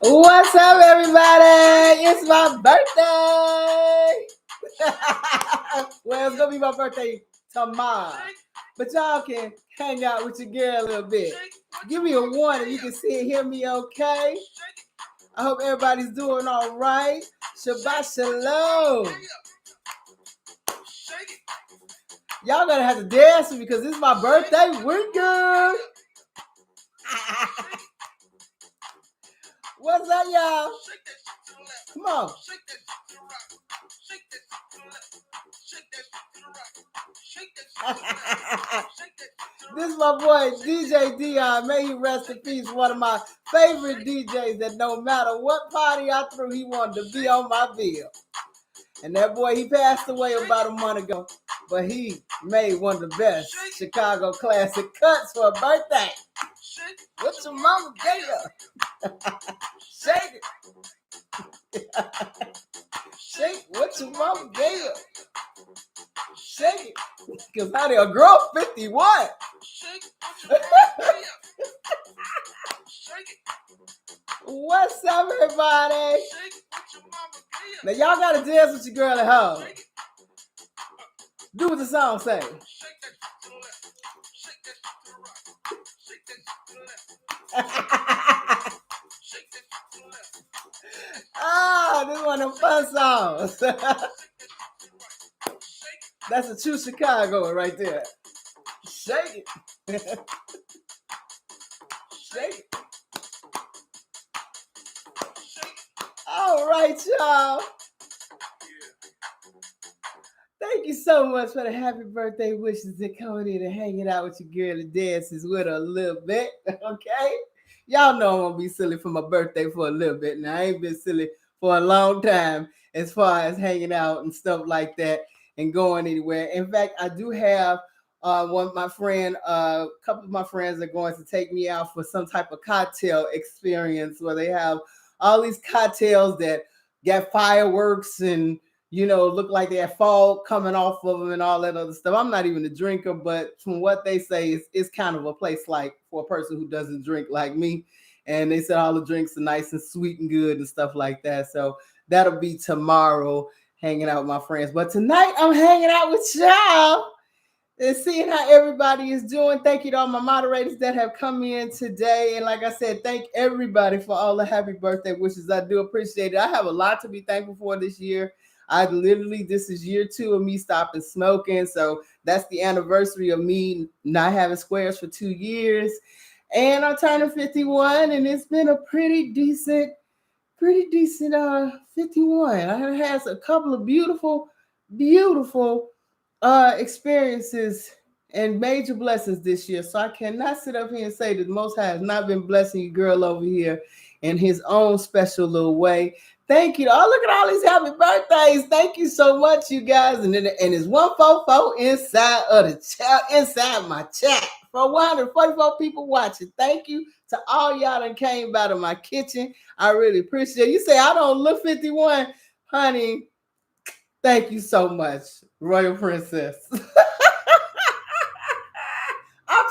What's up, everybody? It's my birthday. Well, it's gonna be my birthday tomorrow, but y'all can hang out with your girl a little bit. Give me a one if you can see and hear me okay. I hope everybody's doing all right. Shabbat shalom. Y'all gonna have to dance with me because this is my birthday weekend. What's up, y'all? Come on. This is my boy DJ Dion. May he rest in peace. One of my favorite DJs that no matter what party I threw, he wanted to be on my bill. And that boy, he passed away about a month ago, but he made one of the best Chicago classic cuts for a birthday. What your mama gave you? Shake it. Shake what your mama gave you. Shake it. Because how a girl 51. What's up, everybody? Now, y'all got to dance with your girl at home. Do what the song say. This is one of them fun songs. That's a true Chicago right there. Shake it. Shake it. All right, y'all. Thank you so much for the happy birthday wishes and coming in and hanging out with your girl and dances with her a little bit. Okay? Y'all know I'm going to be silly for my birthday for a little bit. Now, I ain't been silly for a long time as far as hanging out and stuff like that and going anywhere. In fact, I do have one of my friend, a couple of my friends are going to take me out for some type of cocktail experience where they have all these cocktails that got fireworks and, you know, look like they have fog coming off of them and all that other stuff. I'm not even a drinker, but from what they say, it's kind of a place like for a person who doesn't drink like me. And they said all the drinks are nice and sweet and good and stuff like that. So that'll be tomorrow, hanging out with my friends. But tonight I'm hanging out with y'all and seeing how everybody is doing. Thank you to all my moderators that have come in today. And like I said, thank everybody for all the happy birthday wishes. I do appreciate it. I have a lot to be thankful for this year. This is year 2 of me stopping smoking. So that's the anniversary of me not having squares for 2 years. And I'm turning 51, and it's been a pretty decent 51. I have had a couple of beautiful experiences and major blessings this year. So I cannot sit up here and say that the Most High has not been blessing you girl over here in his own special little way. Thank you. Oh, look at all these happy birthdays. Thank you so much, you guys. And there's 144 inside of the chat, inside my chat. For 144 people watching. Thank you to all y'all that came by to my kitchen. I really appreciate it. You say I don't look 51, honey. Thank you so much, Royal Princess. I'm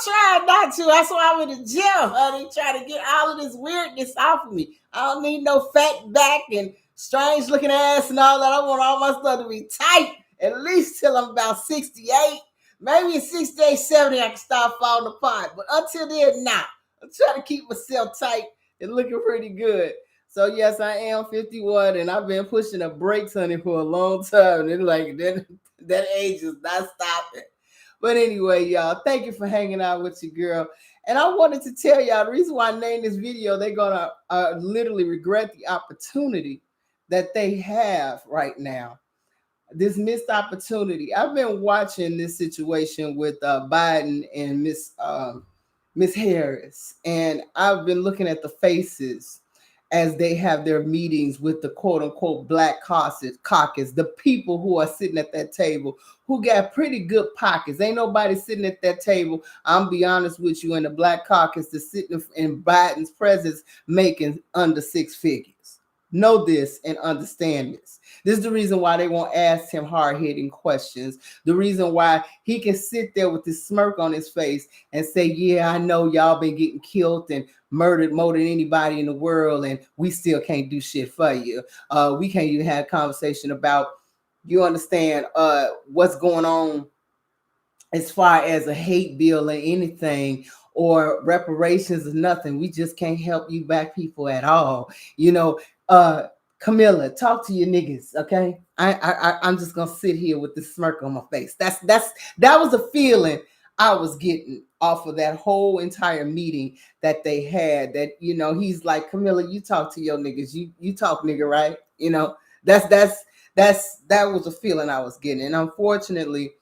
trying not to. That's why I'm in the gym, honey, trying to get all of this weirdness off of me. I don't need no fat back and strange looking ass and all that. I want all my stuff to be tight, at least till I'm about 68. Maybe at 68, 70, I can start falling apart. But until then, nah. I'm trying to keep myself tight and looking pretty good. So, yes, I am 51, and I've been pushing the brakes on it for a long time. And like that age is not stopping. But anyway, y'all, thank you for hanging out with your girl. And I wanted to tell y'all the reason why I named this video, they're going to literally regret the opportunity that they have right now. This missed opportunity. I've been watching this situation with Biden and Miss Harris, and I've been looking at the faces as they have their meetings with the quote unquote black caucus, the people who are sitting at that table who got pretty good pockets. Ain't nobody sitting at that table, I'm be honest with you, in the black caucus that's sitting in Biden's presence making under 6 figures. Know this and understand this. This is the reason why they won't ask him hard-hitting questions. The reason why he can sit there with this smirk on his face and say, yeah, I know y'all been getting killed and murdered more than anybody in the world, and we still can't do shit for you. We can't even have a conversation about, you understand, what's going on as far as a hate bill or anything, or reparations or nothing. We just can't help you black people at all. You know, Camilla, talk to your niggas, okay? I'm just gonna sit here with this smirk on my face. That was a feeling I was getting off of that whole entire meeting that they had. That, you know, he's like, Camilla, you talk to your niggas. You talk nigga, right? You know, that was a feeling I was getting. And unfortunately,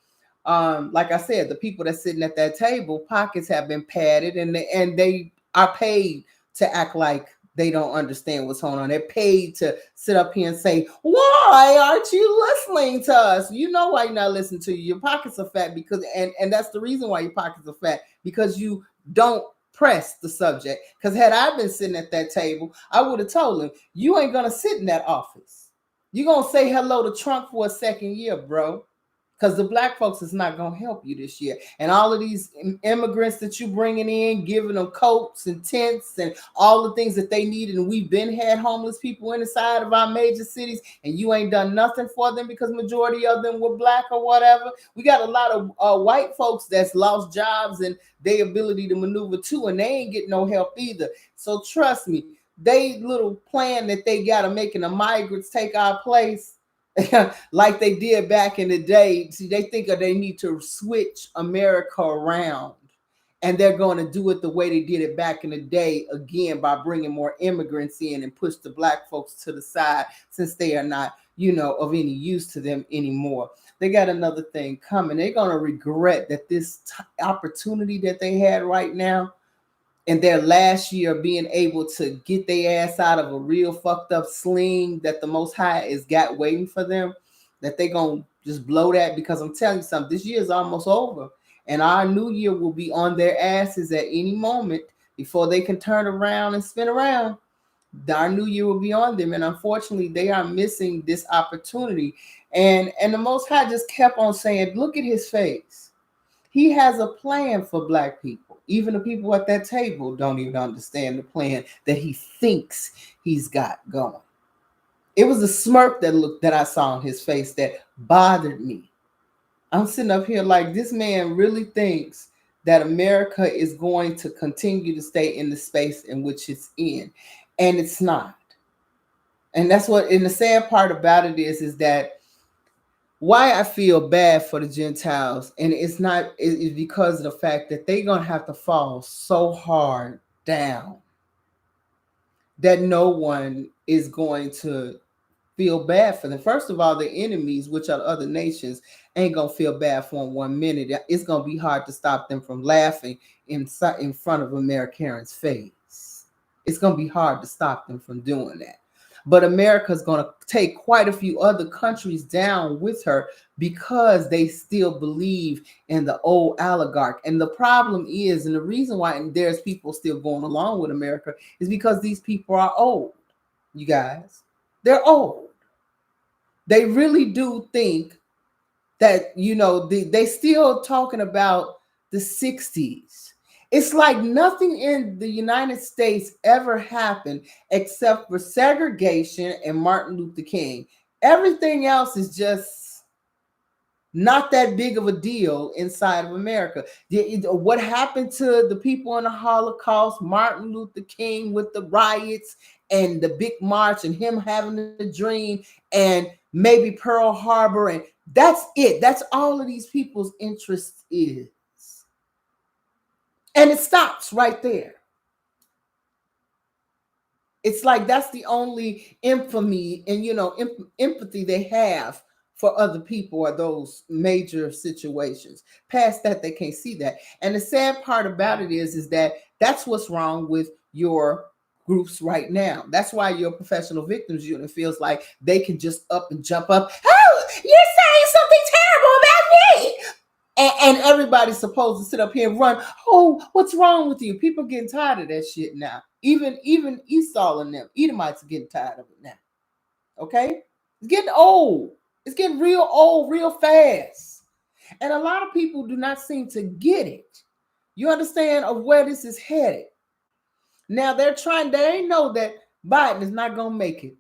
like I said, the people that's sitting at that table, pockets have been padded, and they are paid to act like they don't understand what's going on. They're paid to sit up here and say, why aren't you listening to us? You know why you're not listening to you. Your pockets are fat because, and that's the reason why your pockets are fat, because you don't press the subject. Because had I been sitting at that table, I would have told him, you ain't gonna sit in that office. You're gonna say hello to Trump for a second year, bro, because the black folks is not going to help you this year. And all of these immigrants that you bringing in, giving them coats and tents and all the things that they need. And we've been had homeless people inside of our major cities, and you ain't done nothing for them because majority of them were black or whatever. We got a lot of white folks that's lost jobs and their ability to maneuver too, and they ain't getting no help either. So trust me, they little plan that they got to making the migrants take our place, like they did back in the day. See, they think they need to switch America around, and they're going to do it the way they did it back in the day again, by bringing more immigrants in and push the black folks to the side, since they are not, you know, of any use to them anymore. They got another thing coming. They're going to regret that this opportunity that they had right now in their last year, being able to get their ass out of a real fucked up sling that the Most High is got waiting for them, that they gonna just blow that. Because I'm telling you something, this year is almost over, and our new year will be on their asses at any moment before they can turn around and spin around. Our new year will be on them, and unfortunately, they are missing this opportunity. And the Most High just kept on saying, "Look at his face. He has a plan for black people." Even the people at that table don't even understand the plan that he thinks he's got going. It was a smirk that I saw on his face that bothered me. I'm sitting up here like, this man really thinks that America is going to continue to stay in the space in which it's in, and it's not. And that's what, and the sad part about it is that why I feel bad for the Gentiles, and it's because of the fact that they're gonna have to fall so hard down that no one is going to feel bad for them. First of all, the enemies, which are other nations, ain't gonna feel bad for them 1 minute. It's gonna be hard to stop them from laughing in front of Americans' face. It's gonna be hard to stop them from doing that. But America's going to take quite a few other countries down with her, because they still believe in the old oligarch. And the problem is, and the reason why there's people still going along with America, is because these people are old. You guys, they're old. They really do think that, you know, they still talking about the 60s. It's like nothing in the United States ever happened except for segregation and Martin Luther King. Everything else is just not that big of a deal inside of America. What happened to the people in the Holocaust, Martin Luther King with the riots and the big march and him having a dream, and maybe Pearl Harbor, and that's it. That's all of these people's interest is. And it stops right there. It's like that's the only infamy and, you know, empathy they have for other people, or those major situations. Past that, they can't see that. And the sad part about it is that that's what's wrong with your groups right now. That's why your professional victims unit feels like they can just up and jump up. Oh, you're saying something terrible about me. And everybody's supposed to sit up here and run. Oh, what's wrong with you? People getting tired of that shit now. Even Esau and them Edomites are getting tired of it now. Okay, it's getting old. It's getting real old, real fast, and a lot of people do not seem to get it. You understand of where this is headed. Now they're trying. They know that Biden is not gonna make it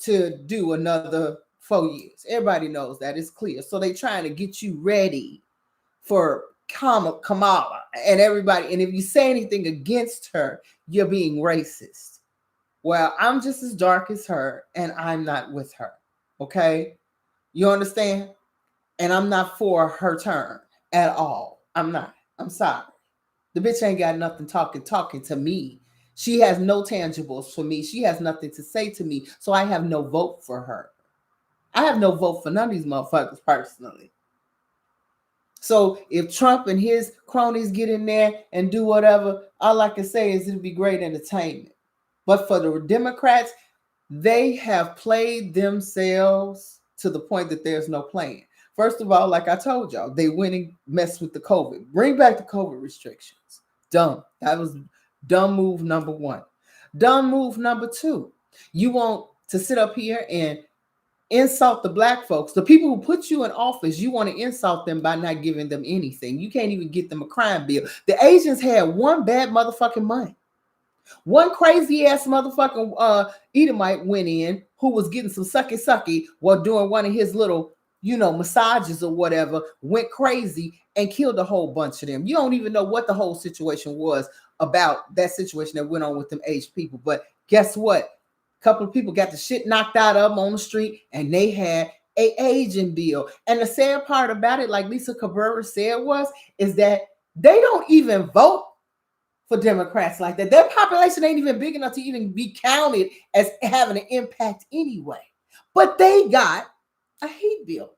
to do another 4 years. Everybody knows that. It's clear. So they trying to get you ready for Kamala and everybody. And if you say anything against her, you're being racist. Well, I'm just as dark as her, and I'm not with her. Okay? You understand? And I'm not for her turn at all. I'm not. I'm sorry. The bitch ain't got nothing talking to me. She has no tangibles for me. She has nothing to say to me. So I have no vote for her. I have no vote for none of these motherfuckers personally. So if Trump and his cronies get in there and do whatever, all I can say is it'll be great entertainment. But for the Democrats, they have played themselves to the point that there's no playing. First of all, like I told y'all, they went and messed with the COVID. Bring back the COVID restrictions. Dumb. That was dumb move number one. Dumb move number two. You want to sit up here and insult the black folks. The people who put you in office, you want to insult them by not giving them anything. You can't even get them a crime bill. The Asians had one bad motherfucking month. One crazy ass motherfucking Edomite went in who was getting some sucky while doing one of his little, massages or whatever, went crazy and killed a whole bunch of them. You don't even know what the whole situation was about that situation that went on with them aged people. But guess what? A couple of people got the shit knocked out of them on the street and they had a aging bill. And the sad part about it, like Lisa Cabrera said is that they don't even vote for Democrats like that. Their population ain't even big enough to even be counted as having an impact anyway. But they got a hate bill.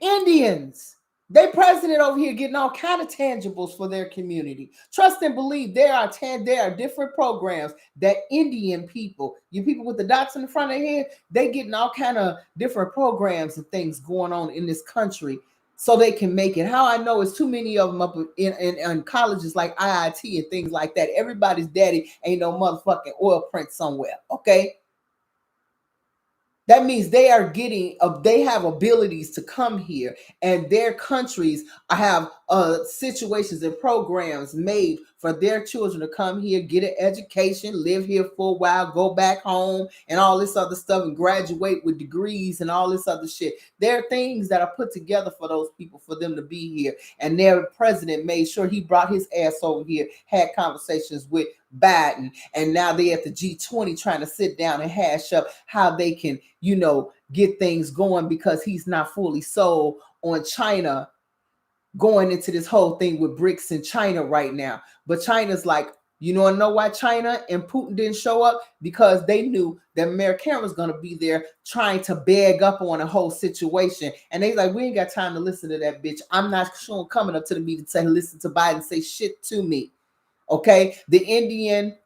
Indians, they president over here getting all kind of tangibles for their community. Trust and believe there are different programs that Indian people, you people with the dots in the front of their head, they getting all kind of different programs and things going on in this country so they can make it. How I know is too many of them up in colleges like IIT and things like that. Everybody's daddy ain't no motherfucking oil print somewhere. Okay. That means they have abilities to come here, and their countries have situations and programs made for their children to come here, get an education, live here for a while, go back home, and all this other stuff, and graduate with degrees and all this other shit. There are things that are put together for those people, for them to be here. And their president made sure he brought his ass over here, had conversations with Biden, and now they at the G20 trying to sit down and hash up how they can, get things going, because he's not fully sold on China going into this whole thing with BRICS in China right now. But China's like, you know why China and Putin didn't show up? Because they knew that America was going to be there trying to beg up on a whole situation. And they like, we ain't got time to listen to that bitch. I'm not sure coming up to the meeting to say, listen to Biden say shit to me. Okay, the Indian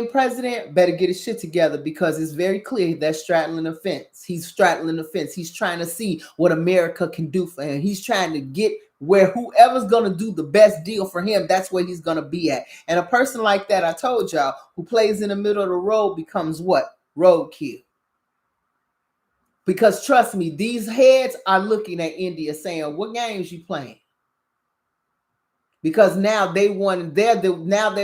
president better get his shit together, because it's very clear that's straddling the fence. He's straddling the fence. He's trying to see what America can do for him. He's trying to get where whoever's going to do the best deal for him, that's where he's going to be at. And a person like that, I told y'all, who plays in the middle of the road becomes what? Roadkill. Because trust me, these heads are looking at India saying, what games you playing? Because now they want, they're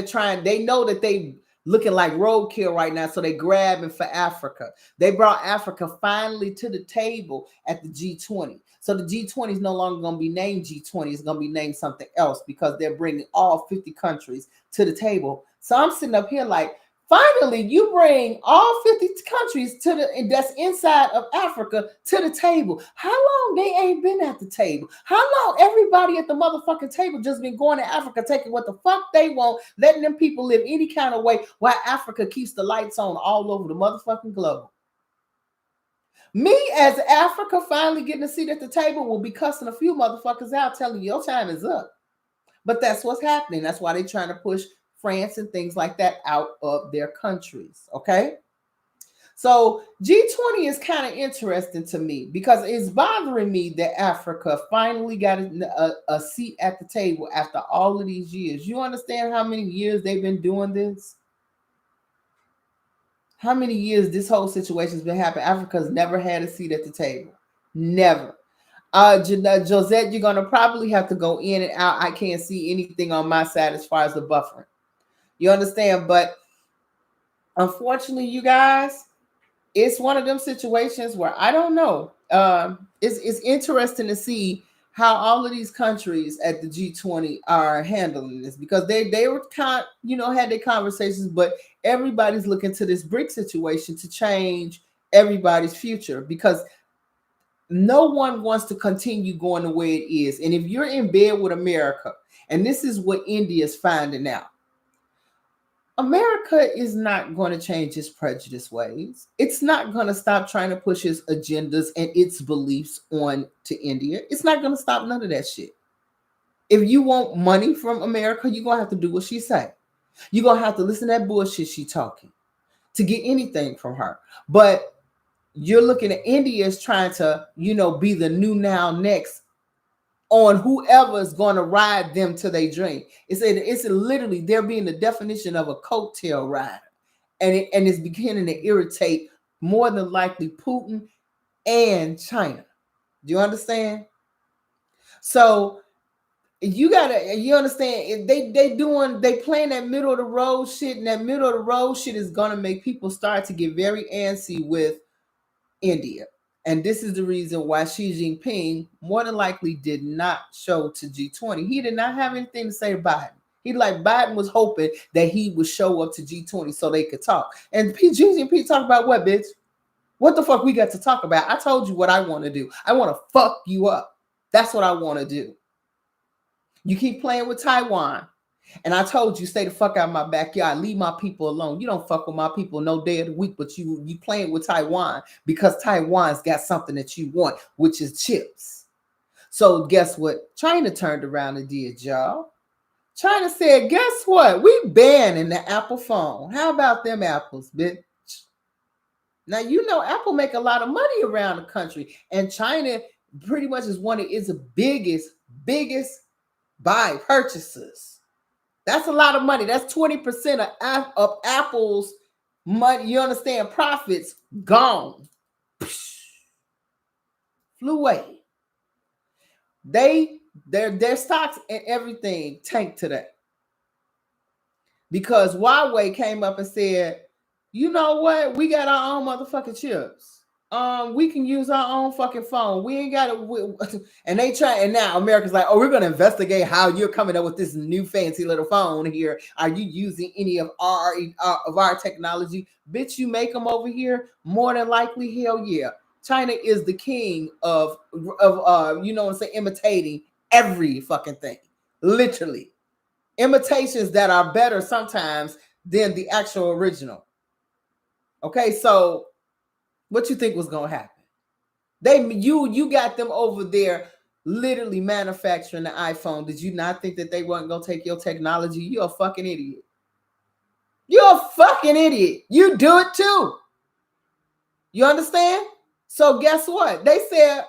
trying, they know that they looking like roadkill right now, so they grabbing for Africa. They brought Africa finally to the table at the G20. So the G20 is no longer going to be named G20. It's going to be named something else, because they're bringing all 50 countries to the table. So I'm sitting up here like, finally, you bring all 50 countries that's inside of Africa to the table. How long they ain't been at the table? How long everybody at the motherfucking table just been going to Africa, taking what the fuck they want, letting them people live any kind of way, while Africa keeps the lights on all over the motherfucking globe? Me as Africa finally getting a seat at the table will be cussing a few motherfuckers out, telling you your time is up. But that's what's happening. That's why they're trying to push France and things like that out of their countries. Okay. So G20 is kind of interesting to me because it's bothering me that Africa finally got a seat at the table after all of these years. You understand how many years they've been doing this? How many years this whole situation's been happening? Africa's never had a seat at the table. Never. Josette, you're gonna probably have to go in and out. I can't see anything on my side as far as the buffering. You understand? But unfortunately, you guys, it's one of them situations where I don't know. It's interesting to see how all of these countries at the G20 are handling this because they were had their conversations, but everybody's looking to this BRIC situation to change everybody's future because no one wants to continue going the way it is. And if you're in bed with America, and this is what India is finding out, America is not going to change its prejudice ways. It's not going to stop trying to push its agendas and its beliefs on to India. It's not going to stop none of that shit. If you want money from America, you're going to have to do what she say. You're going to have to listen to that bullshit she talking to get anything from her. But you're looking at India as trying to, be the new now next on whoever is going to ride them to their dream. It's literally they're being the definition of a coattail rider, and it's beginning to irritate more than likely Putin and China. Do you understand? So you understand they playing that middle of the road shit, and that middle of the road shit is gonna make people start to get very antsy with India. And this is the reason why Xi Jinping more than likely did not show to G20. He did not have anything to say to Biden. Biden was hoping that he would show up to G20 so they could talk. And Xi Jinping talked about what, bitch? What the fuck we got to talk about? I told you what I want to do. I want to fuck you up. That's what I want to do. You keep playing with Taiwan. And I told you, stay the fuck out of my backyard. Leave my people alone. You don't fuck with my people no day of the week, but you playing with Taiwan because Taiwan's got something that you want, which is chips. So guess what? China turned around and did, y'all. China said, guess what? We banning the Apple phone. How about them apples, bitch? Now, Apple make a lot of money around the country. And China pretty much is one of its biggest buy purchases. That's a lot of money. That's 20% of Apple's money. You understand? Profits gone. Flew away. Their stocks and everything tanked today. Because Huawei came up and said, you know what? We got our own motherfucking chips. We can use our own fucking phone. We ain't got to. And they try, and now America's like, oh, we're going to investigate how you're coming up with this new fancy little phone here. Are you using any of our technology? Bitch, you make them over here? More than likely, hell yeah. China is the king of imitating every fucking thing. Literally. Imitations that are better sometimes than the actual original. Okay, so what you think was going to happen? You got them over there literally manufacturing the iPhone. Did you not think that they weren't going to take your technology? You're a fucking idiot. You're a fucking idiot. You do it too. You understand? So guess what? They said,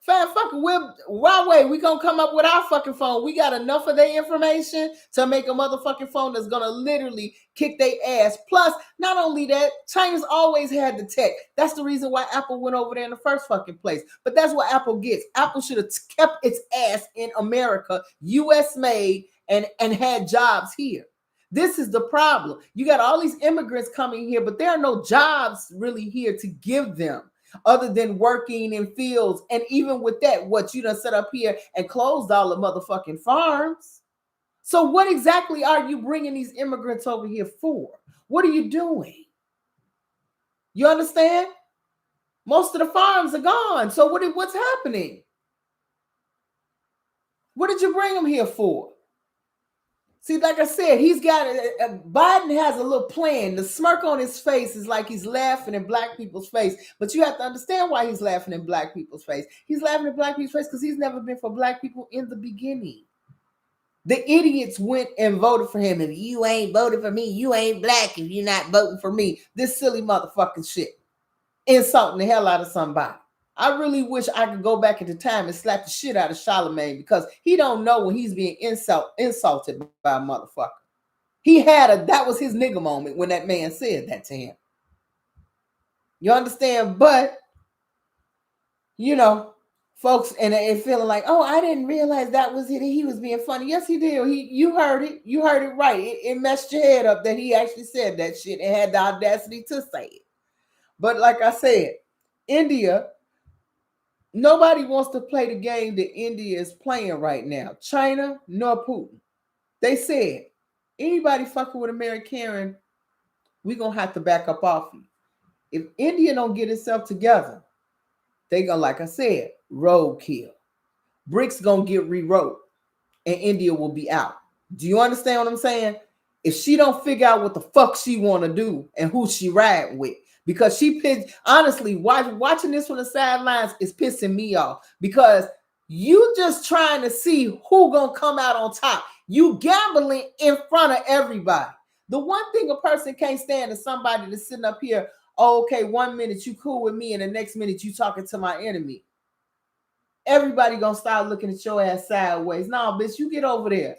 Huawei, we gonna come up with our fucking phone. We got enough of their information to make a motherfucking phone that's gonna literally kick their ass. Plus, not only that, China's always had the tech. That's the reason why Apple went over there in the first fucking place. But that's what Apple gets. Apple should have kept its ass in America, US made, and had jobs here. This is the problem. You got all these immigrants coming here, but there are no jobs really here to give them, other than working in fields. And even with that, what you done set up here and closed all the motherfucking farms. So what exactly are you bringing these immigrants over here for? What are you doing? You understand? Most of the farms are gone. So what's happening? What did you bring them here for? See, like I said, Biden has a little plan. The smirk on his face is like he's laughing in black people's face. But you have to understand why he's laughing in black people's face. He's laughing in black people's face because he's never been for black people in the beginning. The idiots went and voted for him. If you ain't voted for me, you ain't black if you're not voting for me. This silly motherfucking shit. Insulting the hell out of somebody. I really wish I could go back into time and slap the shit out of Charlemagne because he don't know when he's being insulted by a motherfucker. That was his nigga moment when that man said that to him. You understand? But, folks, and feeling like, oh, I didn't realize that was it. He was being funny. Yes, he did. You heard it. You heard it right. It messed your head up that he actually said that shit and had the audacity to say it. But like I said, India, nobody wants to play the game that India is playing right now. China nor Putin. They said, anybody fucking with American, we're going to have to back up off you. If India don't get itself together, they gonna, like I said, roadkill. BRICS gonna get rewrote and India will be out. Do you understand what I'm saying? If she don't figure out what the fuck she want to do and who she ride with, because honestly, watching this from the sidelines is pissing me off because you just trying to see who gonna come out on top. You gambling in front of everybody. The one thing a person can't stand is somebody that's sitting up here, oh, okay, 1 minute you cool with me and the next minute you talking to my enemy. Everybody gonna start looking at your ass sideways. No, bitch, you get over there.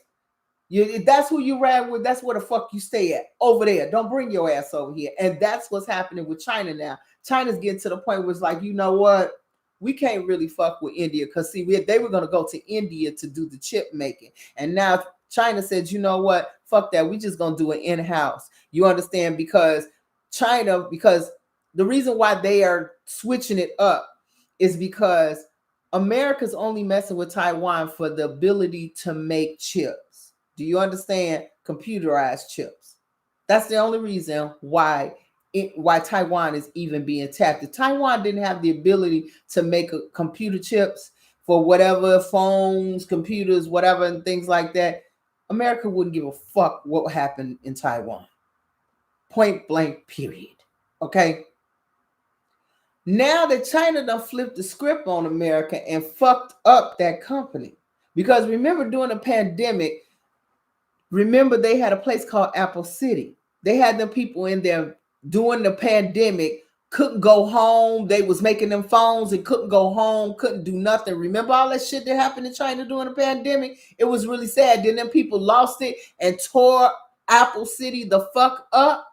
If that's who you ride with, that's where the fuck you stay at. Over there. Don't bring your ass over here. And that's what's happening with China now. China's getting to the point where it's like, you know what? We can't really fuck with India because, see, they were going to go to India to do the chip making. And now China said, you know what? Fuck that. We just going to do it in-house. You understand? Because the reason why they are switching it up is because America's only messing with Taiwan for the ability to make chips. Do you understand? Computerized chips. That's the only reason why Taiwan is even being tapped. If Taiwan didn't have the ability to make computer chips for whatever, phones, computers, whatever, and things like that, America wouldn't give a fuck what happened in Taiwan. Point blank, period. Okay? Now that China done flipped the script on America and fucked up that company. Because remember, during the pandemic, they had a place called Apple City. They had them people in there during the pandemic, couldn't go home. They was making them phones and couldn't go home, couldn't do nothing. Remember all that shit that happened in China during the pandemic? It was really sad. Then them people lost it and tore Apple City the fuck up.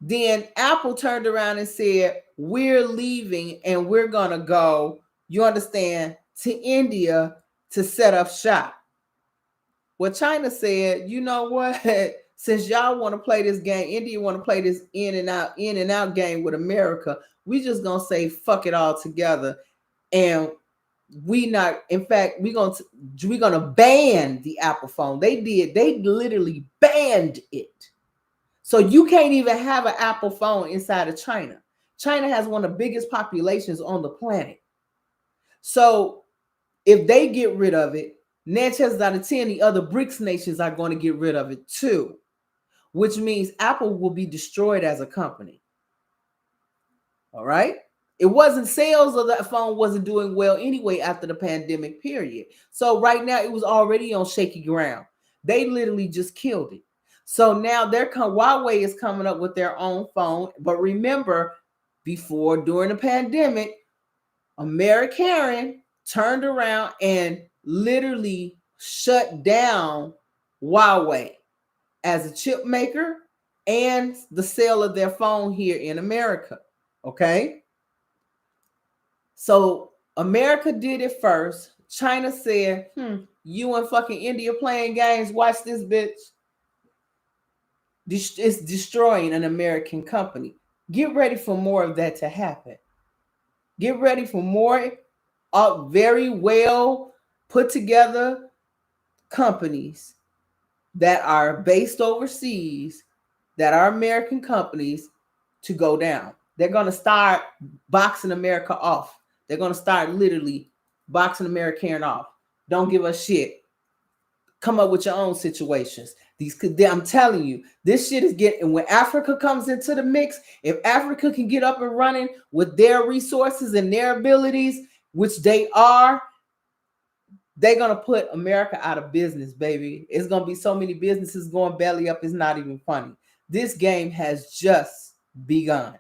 Then Apple turned around and said, we're leaving and we're going to go, you understand, to India to set up shop. Well, China said, you know what? Since y'all want to play this game, India want to play this in and out game with America, we just going to say fuck it all together. And we're going to ban the Apple phone. They literally banned it. So you can't even have an Apple phone inside of China. China has one of the biggest populations on the planet. So if they get rid of it, 9 chances out of 10, the other BRICS nations are going to get rid of it too, which means Apple will be destroyed as a company. All right? Sales of that phone wasn't doing well anyway after the pandemic period. So right now it was already on shaky ground. They literally just killed it. So now Huawei is coming up with their own phone. But remember, during the pandemic, American turned around and literally shut down Huawei as a chip maker and the sale of their phone here in America. Okay? So America did it first. China said, you and fucking India playing games, watch this, bitch. It's destroying an American company. Get ready for more of that to happen. Get ready for more very well put together companies that are based overseas, that are American companies, to go down. They're going to start boxing America off. They're going to start literally boxing American off. Don't give a shit. Come up with your own situations. I'm telling you, this shit is getting, when Africa comes into the mix, if Africa can get up and running with their resources and their abilities, which they are, They're gonna put America out of business, baby. It's gonna be so many businesses going belly up. It's not even funny. This game has just begun,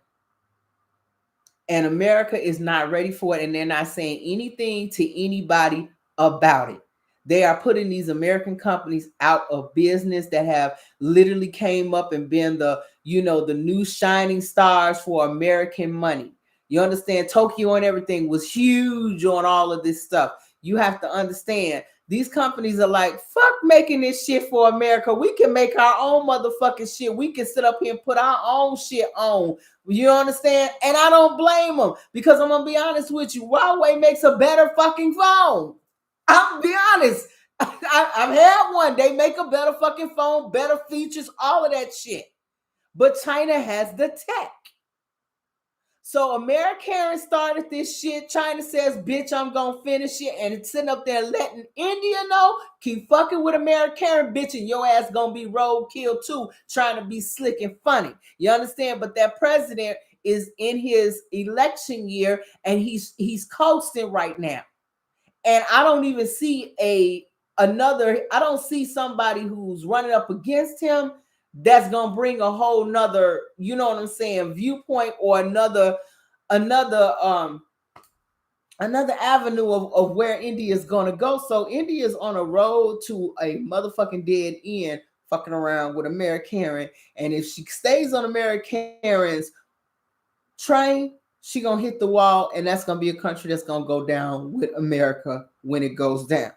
and America is not ready for it, and they're not saying anything to anybody about it. They are putting these American companies out of business that have literally came up and been the, the new shining stars for American money. You understand? Tokyo and everything was huge on all of this stuff. You have to understand, these companies are like, fuck making this shit for America. We can make our own motherfucking shit. We can sit up here and put our own shit on. You understand? And I don't blame them, because I'm gonna be honest with you. Huawei makes a better fucking phone. I'll be honest. I've had one. They make a better fucking phone, better features, all of that shit. But China has the tech. So Americans started this shit. China says, bitch, I'm going to finish it. And it's sitting up there letting India know, keep fucking with American, bitch, and your ass going to be road killed too, trying to be slick and funny. You understand? But that president is in his election year, and he's coasting right now. And I don't even see I don't see somebody who's running up against him that's gonna bring a whole nother, you know what I'm saying, viewpoint, or another avenue of where India is gonna go. So India is on a road to a motherfucking dead end, fucking around with American. And if she stays on American's train, she gonna hit the wall, and that's gonna be a country that's gonna go down with America when it goes down.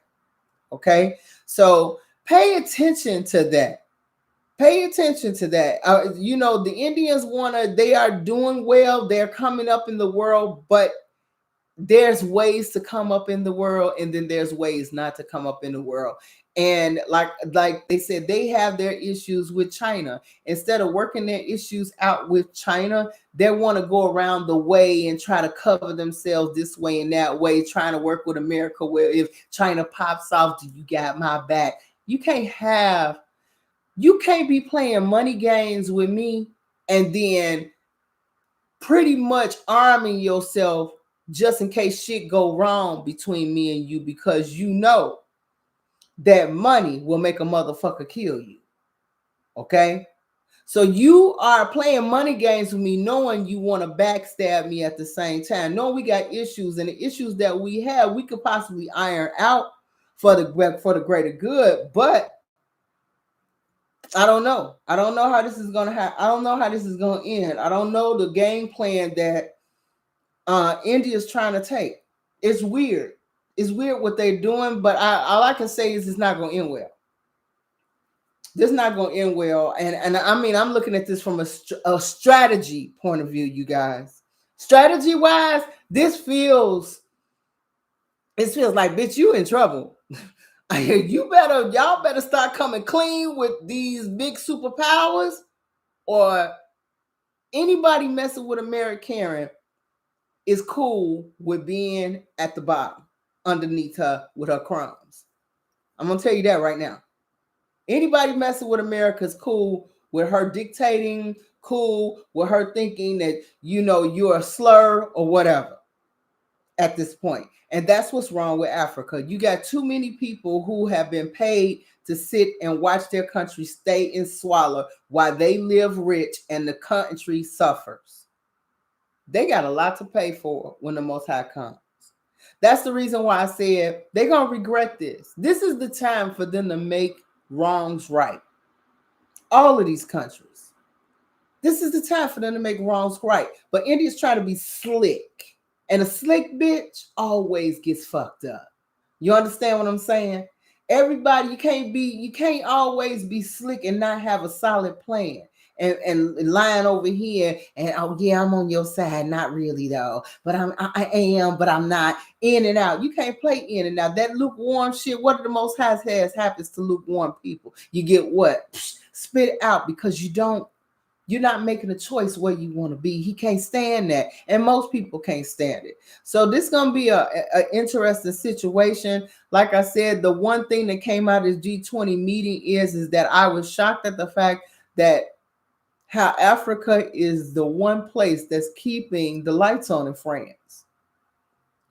Okay, so pay attention to that. Pay attention to that. The Indians they are doing well. They're coming up in the world, but there's ways to come up in the world, and then there's ways not to come up in the world. And like they said, they have their issues with China. Instead of working their issues out with China, they want to go around the way and try to cover themselves this way and that way, trying to work with America, where if China pops off, do you got my back? You can't be playing money games with me and then pretty much arming yourself just in case shit go wrong between me and you, because you know that money will make a motherfucker kill you. Okay? So you are playing money games with me, knowing you want to backstab me at the same time. Knowing we got issues, and the issues that we have, we could possibly iron out for the greater good, but I don't know. I don't know how this is going to happen. I don't know how this is going to end. I don't know the game plan that India is trying to take. It's weird. It's weird what they're doing, but all I can say is it's not going to end well. This is not going to end well. And I mean, I'm looking at this from a strategy point of view, you guys. Strategy wise, y'all like, bitch, you in trouble. Y'all better start coming clean with these big superpowers, or anybody messing with American is cool with being at the bottom underneath her with her crumbs. I'm gonna tell you that right now. Anybody messing with America is cool with her dictating, cool with her thinking that you're a slur or whatever at this point. And that's what's wrong with Africa. You got too many people who have been paid to sit and watch their country stay and swallow while they live rich and the country suffers. They got a lot to pay for when the Most High comes. That's the reason why I said they're going to regret this. This is the time for them to make wrongs right. All of these countries. This is the time for them to make wrongs right. But India's trying to be slick. And a slick bitch always gets fucked up. You understand what I'm saying? Everybody, you can't always be slick and not have a solid plan. And lying over here and, oh yeah, I'm on your side. Not really though, but I am, but I'm not. In and out. You can't play in and out. That lukewarm shit, what the Most High has happens to lukewarm people. You get what? Spit it out, because you're not making a choice where you want to be. He can't stand that. And most people can't stand it. So this is going to be a interesting situation. Like I said, the one thing that came out of this G20 meeting is that I was shocked at the fact that how Africa is the one place that's keeping the lights on in France.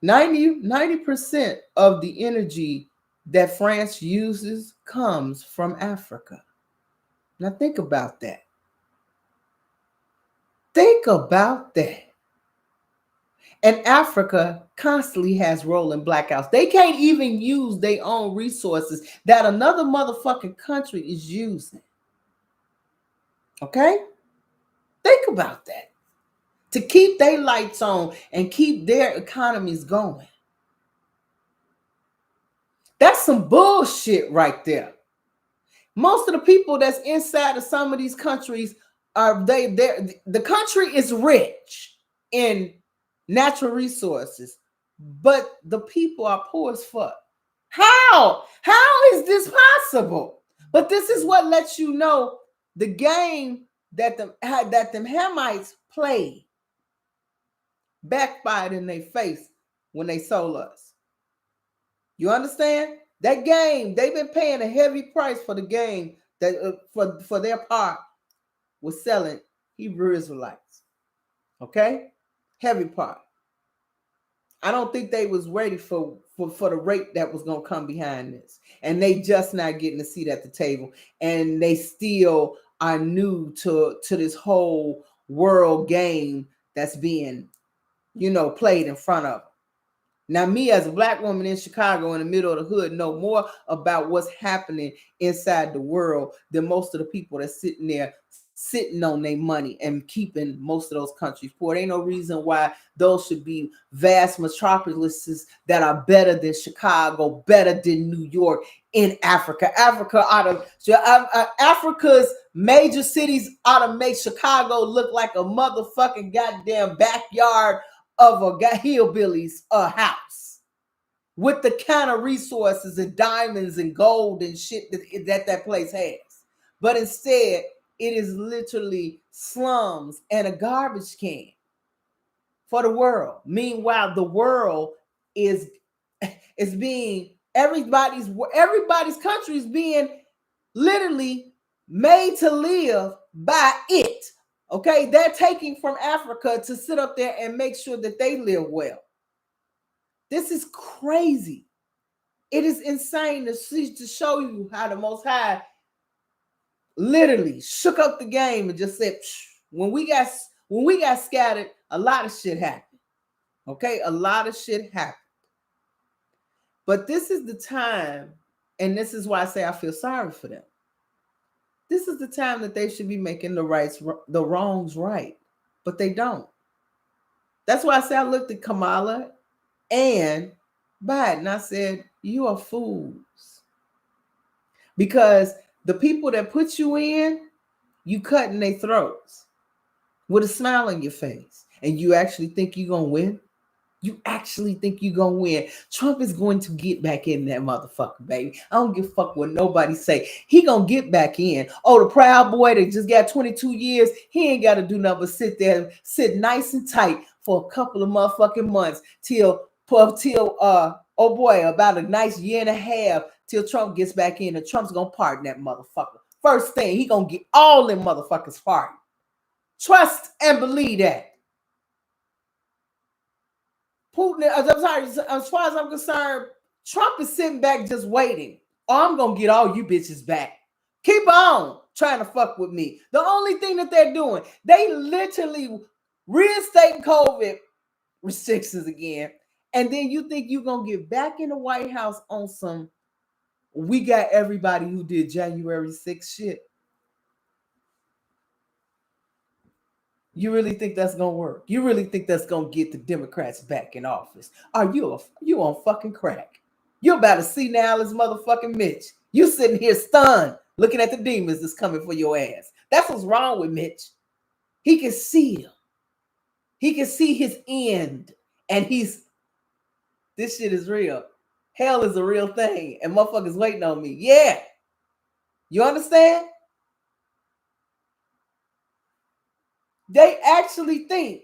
90% of the energy that France uses comes from Africa. Now think about that. Think about that. And Africa constantly has rolling blackouts. They can't even use their own resources that another motherfucking country is using. Okay? Think about that. To keep their lights on and keep their economies going. That's some bullshit right there. Most of the people that's inside of some of these countries are the country is rich in natural resources, but the people are poor as fuck. How is this possible? But this is what lets you know the game that them Hamites played backfired in their face when they sold us. You understand? That game, they've been paying a heavy price for the game that for their part was selling Hebrew Israelites. Okay? Heavy part. I don't think they was ready for the rate that was going to come behind this. And they just not getting a seat at the table. And they still are new to this whole world game that's being, played in front of them. Now, me as a black woman in Chicago in the middle of the hood know more about what's happening inside the world than most of the people that's sitting there sitting on their money and keeping most of those countries poor. There ain't no reason why those should be vast metropolises that are better than Chicago, better than New York in Africa. Africa's major cities ought to make Chicago look like a motherfucking goddamn backyard of a hillbilly's house with the kind of resources and diamonds and gold and shit that place has. But instead, it is literally slums and a garbage can for the world. Meanwhile, the world is being everybody's country is being literally made to live by it. Okay, they're taking from Africa to sit up there and make sure that they live well. This is crazy. It is insane to show you how the Most High literally shook up the game and just said, when we got scattered, a lot of shit happened. Okay, a lot of shit happened. But this is the time, and this is why I say I feel sorry for them. This is the time that they should be making the wrongs right, but they don't. That's why I say I looked at Kamala and Biden. I said, you are fools. Because the people that put you in, you cutting their throats with a smile on your face. And you actually think you're going to win? You actually think you're going to win? Trump is going to get back in that motherfucker, baby. I don't give a fuck what nobody say. He going to get back in. Oh, the Proud Boy that just got 22 years, he ain't got to do nothing but sit there, sit nice and tight for a couple of motherfucking months till oh boy, about a nice year and a half till Trump gets back in, and Trump's going to pardon that motherfucker. First thing, he going to get all them motherfuckers pardoned. Trust and believe that. Putin, I'm sorry, as far as I'm concerned, Trump is sitting back just waiting. Oh, I'm going to get all you bitches back. Keep on trying to fuck with me. The only thing that they're doing, they literally reinstating COVID restrictions again. And then you think you're going to get back in the White House on some, we got everybody who did January 6th shit. You really think that's going to work? You really think that's going to get the Democrats back in office? Are you on fucking crack? You're about to see now as motherfucking Mitch. You sitting here stunned, looking at the demons that's coming for your ass. That's what's wrong with Mitch. He can see him. He can see his end. And this shit is real. Hell is a real thing. And motherfuckers waiting on me. Yeah. You understand? They actually think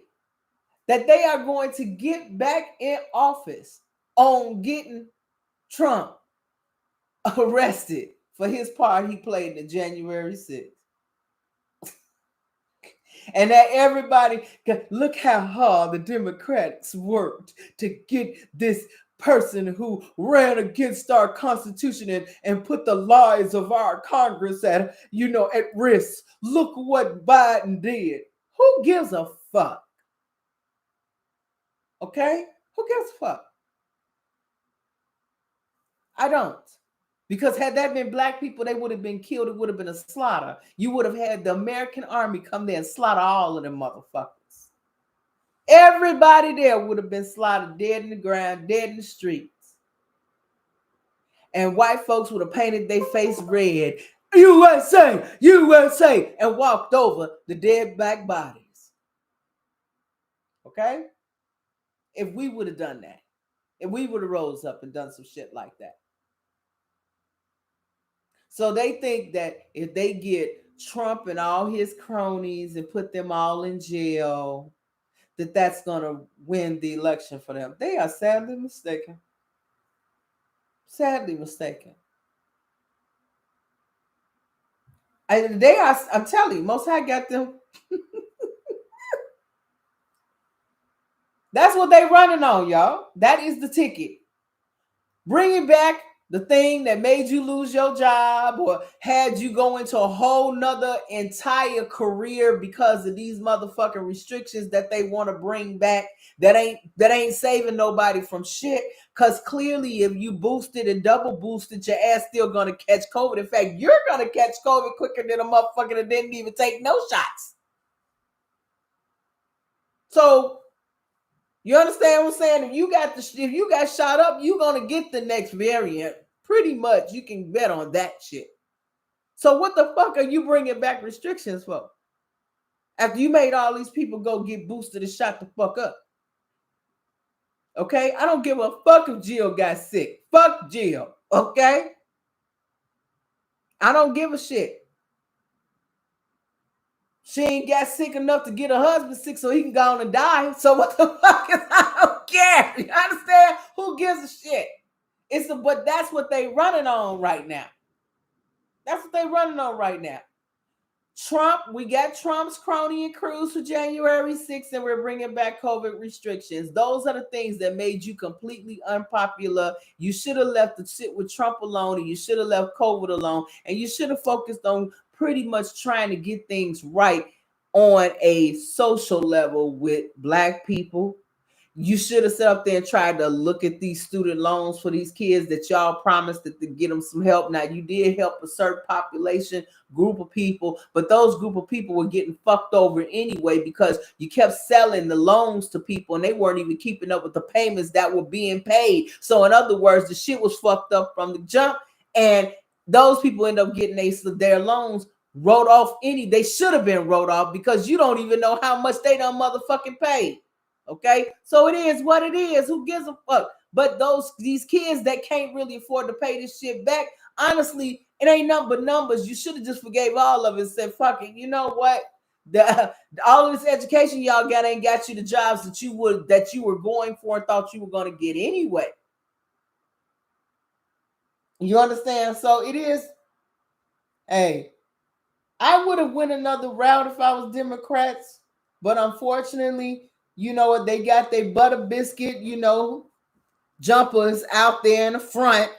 that they are going to get back in office on getting Trump arrested for his part he played in January 6th. And that everybody, look how hard the Democrats worked to get this person who ran against our Constitution and put the lives of our Congress at risk. Look what Biden did. Who gives a fuck? Okay? Who gives a fuck? I don't. Because had that been black people, they would have been killed. It would have been a slaughter. You would have had the American army come there and slaughter all of them motherfuckers. Everybody there would have been slaughtered, dead in the ground, dead in the streets. And white folks would have painted their face red, USA, USA, and walked over the dead black bodies. Okay? If we would have done that, if we would have rose up and done some shit like that. So they think that if they get Trump and all his cronies and put them all in jail, that that's going to win the election for them. They are sadly mistaken. Sadly mistaken. I'm telling you, Most High got them. That's what they running on, y'all. That is the ticket. Bringing back the thing that made you lose your job or had you go into a whole nother entire career because of these motherfucking restrictions that they want to bring back that ain't saving nobody from shit. Because clearly if you boosted and double boosted, your ass still gonna catch COVID. In fact, you're gonna catch COVID quicker than a motherfucker that didn't even take no shots. So you understand what I'm saying? If you got shot up, you're gonna get the next variant. Pretty much, you can bet on that shit. So what the fuck are you bringing back restrictions for? After you made all these people go get boosted and shot the fuck up. Okay? I don't give a fuck if Jill got sick. Fuck Jill. Okay? I don't give a shit. She ain't got sick enough to get her husband sick so he can go on and die. So what the fuck is, I don't care. You understand? Who gives a shit? But that's what they running on right now. That's what they running on right now. Trump, we got Trump's crony and crews for January 6th, and we're bringing back COVID restrictions. Those are the things that made you completely unpopular. You should have left the shit with Trump alone, and you should have left COVID alone, and you should have focused on pretty much trying to get things right on a social level with black people. You should have sat up there and tried to look at these student loans for these kids that y'all promised to get them some help. Now, you did help a certain population, group of people, but those group of people were getting fucked over anyway because you kept selling the loans to people and they weren't even keeping up with the payments that were being paid. So in other words, the shit was fucked up from the jump, and those people end up getting their loans wrote off. They should have been wrote off because you don't even know how much they done motherfucking paid. Okay, so it is what it is. Who gives a fuck? But these kids that can't really afford to pay this shit back, honestly, it ain't nothing but numbers. You should have just forgave all of it and said, fuck it. You know what? All of this education y'all got ain't got you the jobs that you were going for and thought you were going to get anyway. You understand? So it is. Hey, I would have went another route if I was Democrats, but unfortunately, you know what? They got their butter biscuit, jumpers out there in the front,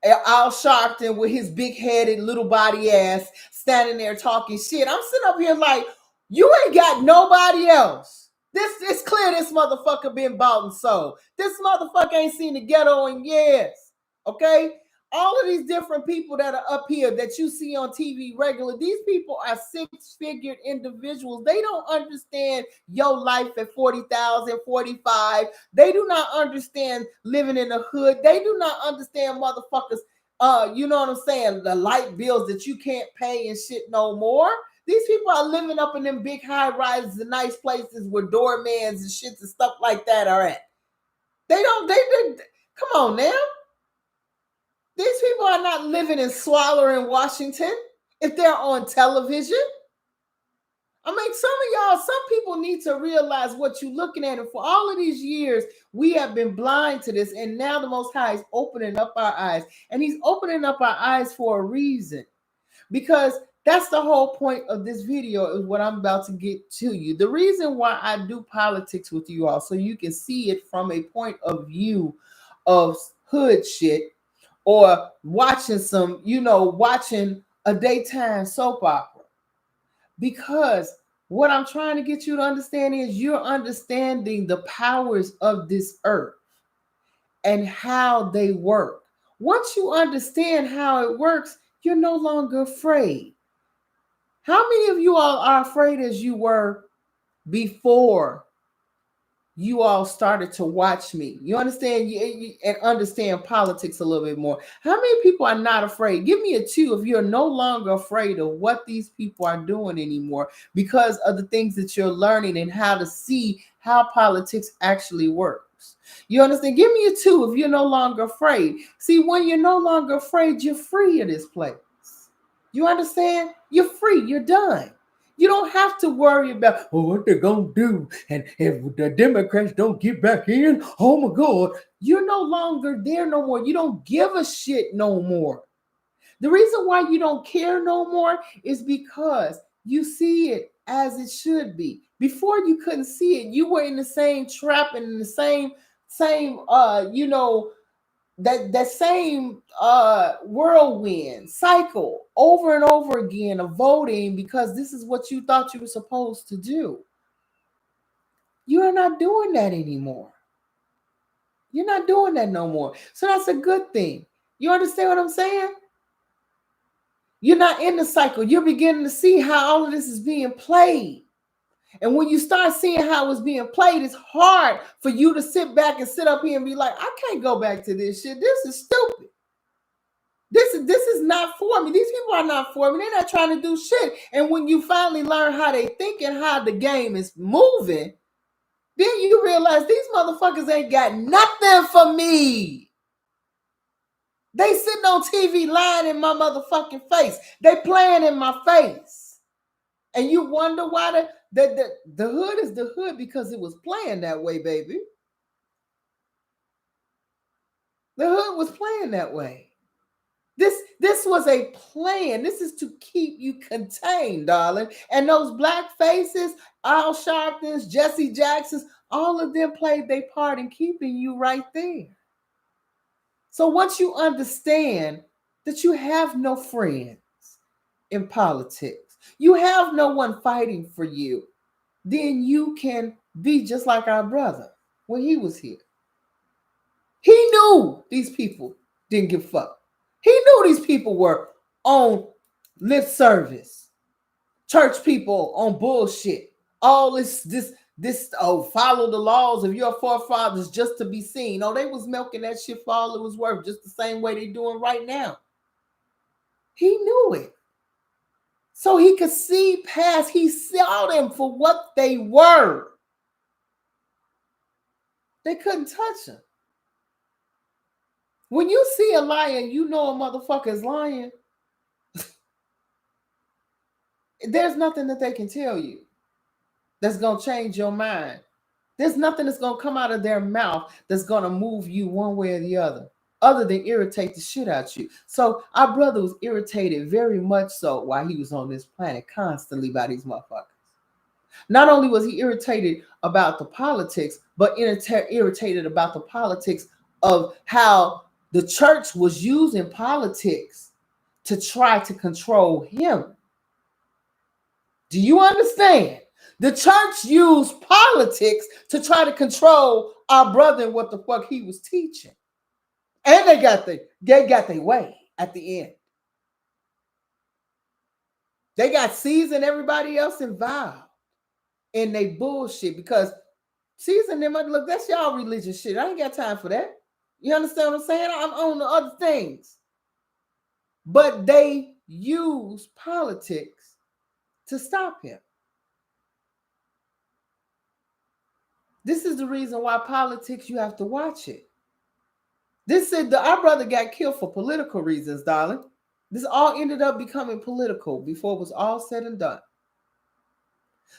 Al Sharpton with his big-headed little body ass standing there talking shit. I'm sitting up here like, you ain't got nobody else. It's clear this motherfucker been bought and sold. This motherfucker ain't seen the ghetto in years. Okay? All of these different people that are up here that you see on TV regular, these people are six-figured individuals. They don't understand your life at 40,000, 45. They do not understand living in the hood. They do not understand motherfuckers, you know what I'm saying, the light bills that you can't pay and shit no more. These people are living up in them big high rises and nice places where doormans and shits and stuff like that are at. They come on now. These people are not living in Swaller in Washington if they're on television. I mean, some people need to realize what you're looking at. And for all of these years, we have been blind to this. And now the Most High is opening up our eyes. And he's opening up our eyes for a reason. Because that's the whole point of this video is what I'm about to get to you. The reason why I do politics with you all, so you can see it from a point of view of hood shit or watching watching a daytime soap opera. Because what I'm trying to get you to understand is you're understanding the powers of this earth and how they work. Once you understand how it works, you're no longer afraid. How many of you all are afraid as you were before you all started to watch me? You understand and understand politics a little bit more. How many people are not afraid? Give me a 2 if you're no longer afraid of what these people are doing anymore because of the things that you're learning and how to see how politics actually works. You understand? Give me a 2 if you're no longer afraid. See, when you're no longer afraid, you're free of this place. You understand? You're free. You're done. You don't have to worry about what they're going to do. And if the Democrats don't get back in, oh my God, you're no longer there no more. You don't give a shit no more. The reason why you don't care no more is because you see it as it should be. Before you couldn't see it, you were in the same trap and in the same that same whirlwind cycle over and over again of voting because this is what you thought you were supposed to do. You are not doing that anymore. You're not doing that no more. So that's a good thing. You understand what I'm saying? You're not in the cycle. You're beginning to see how all of this is being played. And when you start seeing how it's being played, it's hard for you to sit back and sit up here and be like, I can't go back to this shit. This is stupid. This is not for me. These people are not for me. They're not trying to do shit. And when you finally learn how they think and how the game is moving, then you realize these motherfuckers ain't got nothing for me. They sitting on TV lying in my motherfucking face. They playing in my face. And you wonder why the hood is the hood because it was playing that way, baby. The hood was playing that way. This was a plan. This is to keep you contained, darling. And those black faces, Al Sharptons, Jesse Jacksons, all of them played their part in keeping you right there. So once you understand that you have no friends in politics, you have no one fighting for you, then you can be just like our brother when he was here. He knew these people didn't give a fuck. He knew these people were on lip service, church people on bullshit. All this, follow the laws of your forefathers just to be seen. Oh, they was milking that shit for all it was worth, just the same way they doing right now. He knew it. So he could see past, he saw them for what they were. They couldn't touch him. When you see a liar, you know a motherfucker is lying. There's nothing that they can tell you that's going to change your mind. There's nothing that's going to come out of their mouth that's going to move you one way or the other than irritate the shit out you. So our brother was irritated very much so while he was on this planet constantly by these motherfuckers. Not only was he irritated about the politics, but irritated about the politics of how the church was using politics to try to control him. Do you understand? The church used politics to try to control our brother and what the fuck he was teaching. And they got their way at the end. They got Caesar and everybody else involved in they bullshit because Caesar and them, look, that's y'all religious shit. I ain't got time for that. You understand what I'm saying? I'm on the other things. But they use politics to stop him. This is the reason why politics, you have to watch it. Our brother got killed for political reasons, darling. This all ended up becoming political before it was all said and done.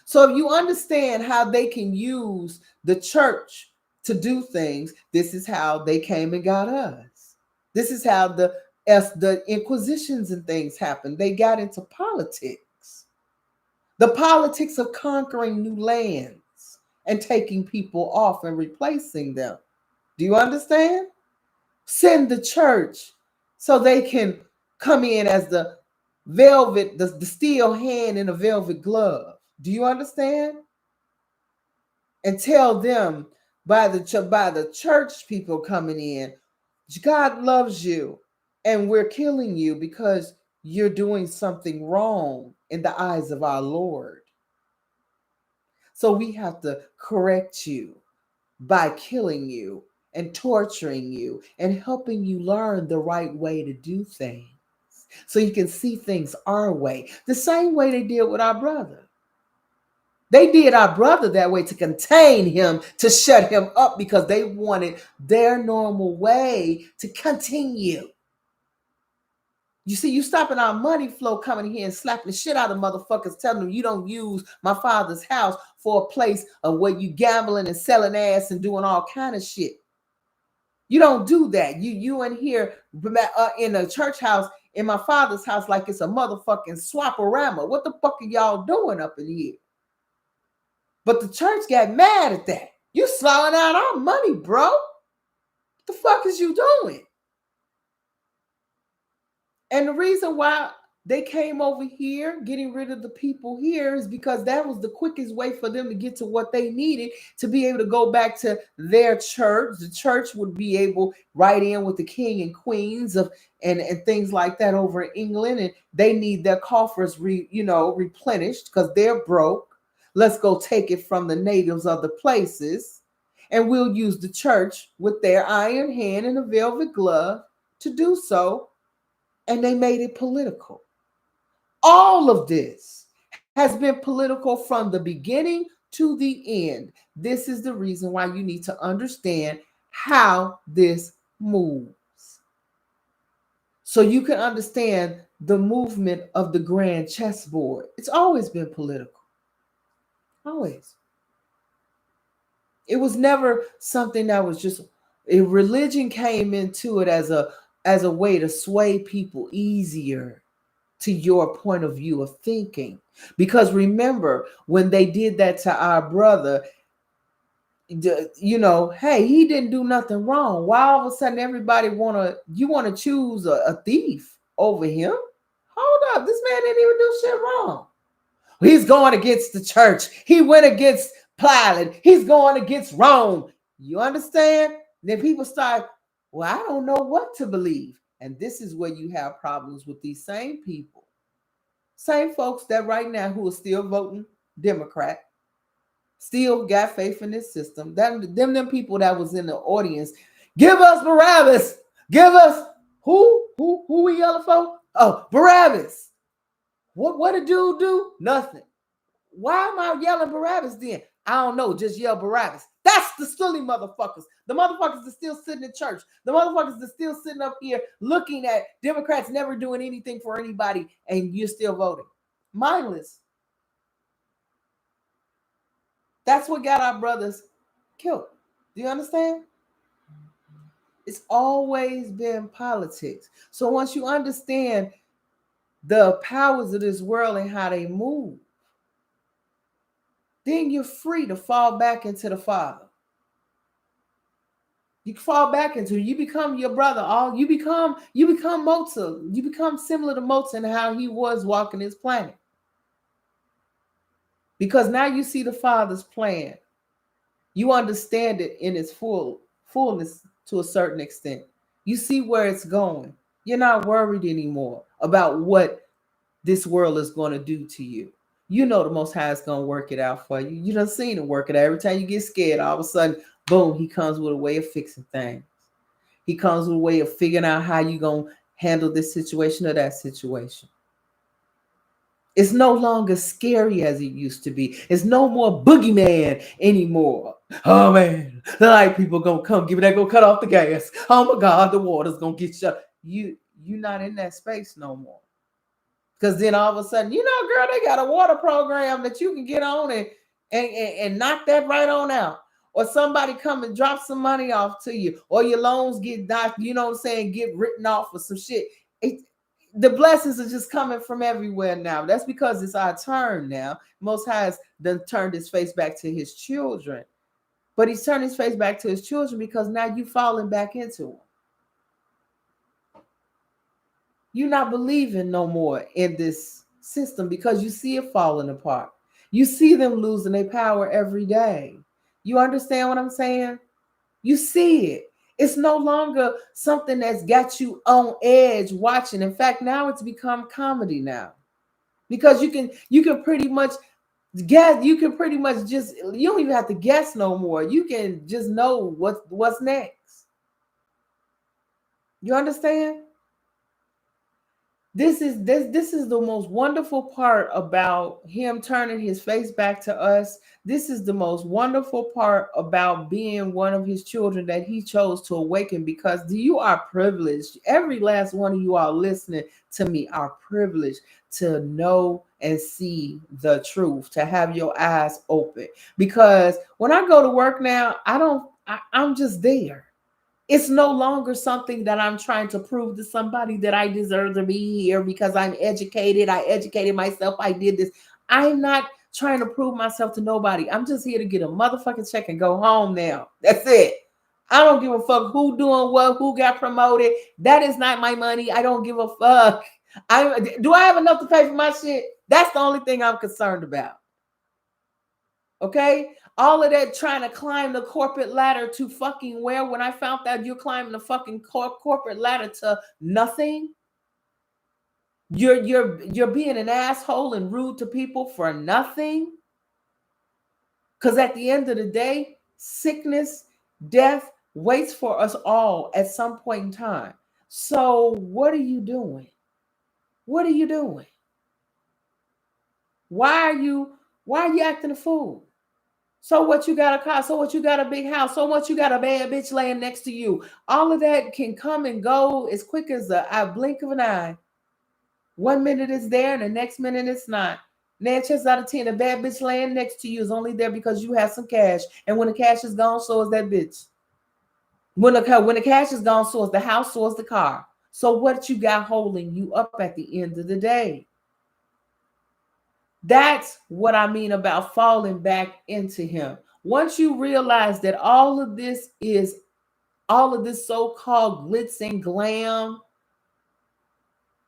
So if you understand how they can use the church to do things, this is how they came and got us. This is how the inquisitions and things happened. They got into politics. The politics of conquering new lands and taking people off and replacing them. Do you understand? Send the church so they can come in as the velvet, the steel hand in a velvet glove. Do you understand? And tell them by the church people coming in, God loves you and we're killing you because you're doing something wrong in the eyes of our Lord. So we have to correct you by killing you and torturing you and helping you learn the right way to do things so you can see things our way, the same way they did with our brother. They did our brother that way to contain him, to shut him up because they wanted their normal way to continue. You see, you stopping our money flow coming here and slapping the shit out of motherfuckers, telling them you don't use my father's house for a place of where you gambling and selling ass and doing all kind of shit. You don't do that. You in here in a church house in my father's house like it's a motherfucking swaporama. What the fuck are y'all doing up in here? But the church got mad at that. You slowing out our money, bro. What the fuck is you doing? And the reason why they came over here, getting rid of the people here, is because that was the quickest way for them to get to what they needed to be able to go back to their church. The church would be able right in with the king and queens of and things like that over in England, and they need their coffers replenished because they're broke. Let's go take it from the natives of the places, and we'll use the church with their iron hand and a velvet glove to do so. And they made it political. All of this has been political from the beginning to the end. This is the reason why you need to understand how this moves. So you can understand the movement of the grand chessboard. It's always been political. Always. It was never something that was just a religion came into it as a way to sway people easier to your point of view of thinking. Because remember, when they did that to our brother, hey, he didn't do nothing wrong. Why all of a sudden everybody want to choose a thief over him? Hold up, this man didn't even do shit wrong. He's going against the church. He went against Pilate. He's going against Rome. You understand? Then people start, well, I don't know what to believe. And this is where you have problems with these same people. Same folks that right now who are still voting Democrat, still got faith in this system. Them people that was in the audience, give us Barabbas. Give us who we yelling for? Oh, Barabbas. What did dude do? Nothing. Why am I yelling Barabbas then? I don't know. Just yell Barabbas. That's the silly motherfuckers. The motherfuckers that still sitting in church. The motherfuckers that still sitting up here looking at Democrats never doing anything for anybody and you're still voting. Mindless. That's what got our brothers killed. Do you understand? It's always been politics. So once you understand the powers of this world and how they move, then you're free to fall back into the Father. You fall back into it. You become your brother. You become Mozart. You become similar to Mozart and how he was walking this planet. Because now you see the Father's plan. You understand it in its fullness to a certain extent. You see where it's going. You're not worried anymore about what this world is going to do to you. You know the Most High is going to work it out for you. You done seen him work it out. Every time you get scared, all of a sudden, boom, he comes with a way of fixing things. He comes with a way of figuring out how you going to handle this situation or that situation. It's no longer scary as it used to be. It's no more boogeyman anymore. Oh, man, the light people going to come. They're going to cut off the gas. Oh, my God, the water's going to get shut. You're not in that space no more. Because then all of a sudden, girl, they got a water program that you can get on and knock that right on out. Or somebody come and drop some money off to you. Or your loans get knocked, get written off for some shit. The blessings are just coming from everywhere now. That's because it's our turn now. Most High has done turned his face back to his children. But he's turned his face back to his children because now you falling back into him. You're not believing no more in this system because you see it falling apart. You see them losing their power every day. You understand what I'm saying? You see it. It's no longer something that's got you on edge watching. In fact, now it's become comedy now. Because you can pretty much guess, you can pretty much just, you don't even have to guess no more. You can just know what's next. You understand? This is the most wonderful part about him turning his face back to us. This is the most wonderful part about being one of his children that he chose to awaken, because you are privileged. Every last one of you are listening to me are privileged to know and see the truth, to have your eyes open. Because when I go to work now, I'm just there. It's no longer something that I'm trying to prove to somebody that I deserve to be here because I'm educated. I educated myself. I did this. I'm not trying to prove myself to nobody. I'm just here to get a motherfucking check and go home now. That's it. I don't give a fuck who doing what, who got promoted. That is not my money. I don't give a fuck. Do I have enough to pay for my shit? That's the only thing I'm concerned about. Okay? All of that trying to climb the corporate ladder to fucking where, when I found out you're climbing the fucking corporate ladder to nothing. You're being an asshole and rude to people for nothing. Because at the end of the day, sickness, death waits for us all at some point in time. So what are you doing? What are you doing? Why are you acting a fool? So what, you got a car? So what, you got a big house? So what, you got a bad bitch laying next to you? All of that can come and go as quick as a blink of an eye. 1 minute it's there and the next minute it's not. 9 chances out of 10, a bad bitch laying next to you is only there because you have some cash. And when the cash is gone, so is that bitch. When the cash is gone, so is the house, so is the car. So what you got holding you up at the end of the day? That's what I mean about falling back into him. Once you realize that all of this so-called glitz and glam,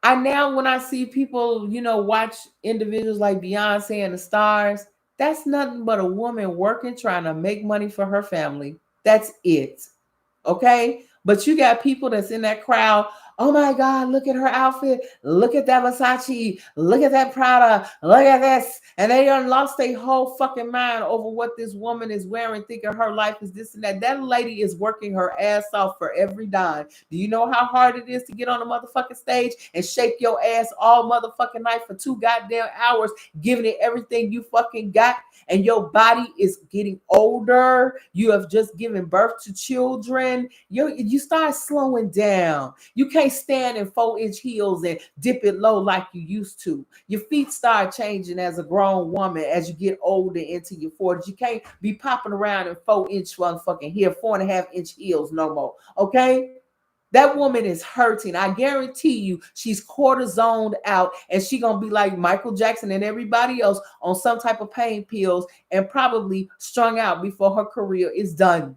when I see people, watch individuals like Beyonce and the stars, that's nothing but a woman working, trying to make money for her family. That's it. Okay? But you got people that's in that crowd. Oh my God, look at her outfit. Look at that Versace. Look at that Prada. Look at this. And they done lost their whole fucking mind over what this woman is wearing, thinking her life is this and that. That lady is working her ass off for every dime. Do you know how hard it is to get on a motherfucking stage and shake your ass all motherfucking night for 2 goddamn hours, giving it everything you fucking got? And your body is getting older. You have just given birth to children. You start slowing down. You can't stand in 4-inch heels and dip it low like you used to. Your feet start changing as a grown woman as you get older into your 40s. You can't be popping around in 4-inch motherfucking heel, 4.5-inch heels no more. Okay? That woman is hurting. I guarantee you she's cortisoned out, and she gonna be like Michael Jackson and everybody else on some type of pain pills and probably strung out before her career is done.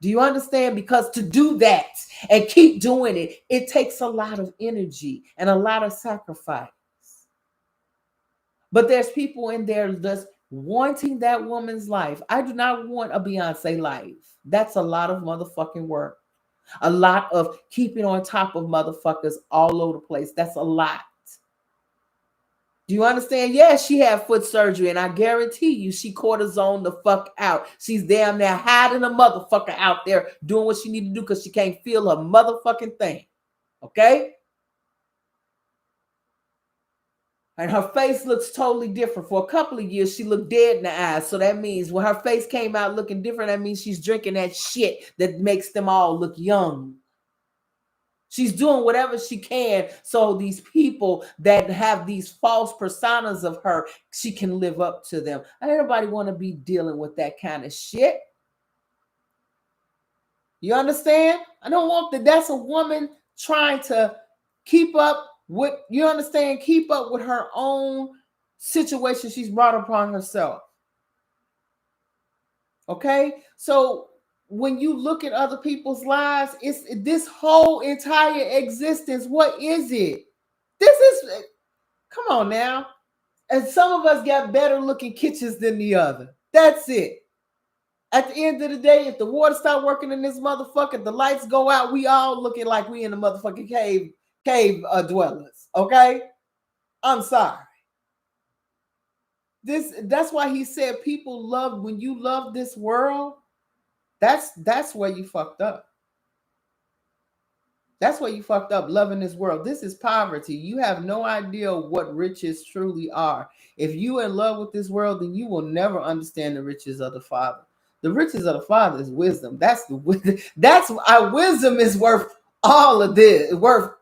Do you understand? Because to do that and keep doing it, it takes a lot of energy and a lot of sacrifice. But there's people in there just wanting that woman's life. I do not want a Beyonce life. That's a lot of motherfucking work. A lot of keeping on top of motherfuckers all over the place. That's a lot. Do you understand? Yes, she had foot surgery, and I guarantee you she cortisone the fuck out. She's damn near hiding a motherfucker out there doing what she need to do because she can't feel a motherfucking thing. Okay? And her face looks totally different. For a couple of years, she looked dead in the eyes. So that means when her face came out looking different, that means she's drinking that shit that makes them all look young. She's doing whatever she can so these people that have these false personas of her, she can live up to them. Everybody want to be dealing with that kind of shit. You understand? I don't want that. That's a woman trying to keep up with, you understand, keep up with her own situation she's brought upon herself. Okay? So when you look at other people's lives, it's this whole entire existence. What is it? This is, come on now. And some of us got better looking kitchens than the other. That's it. At the end of the day, if the water start working in this motherfucker, the lights go out, we all looking like we in the motherfucking cave dwellers. Okay? I'm sorry. That's why he said people love, when you love this world, that's where you fucked up. That's where you fucked up, loving this world. This is poverty. You have no idea what riches truly are. If you in love with this world, then you will never understand the riches of the Father. The riches of the Father is wisdom. That's our wisdom is worth all of this. Worth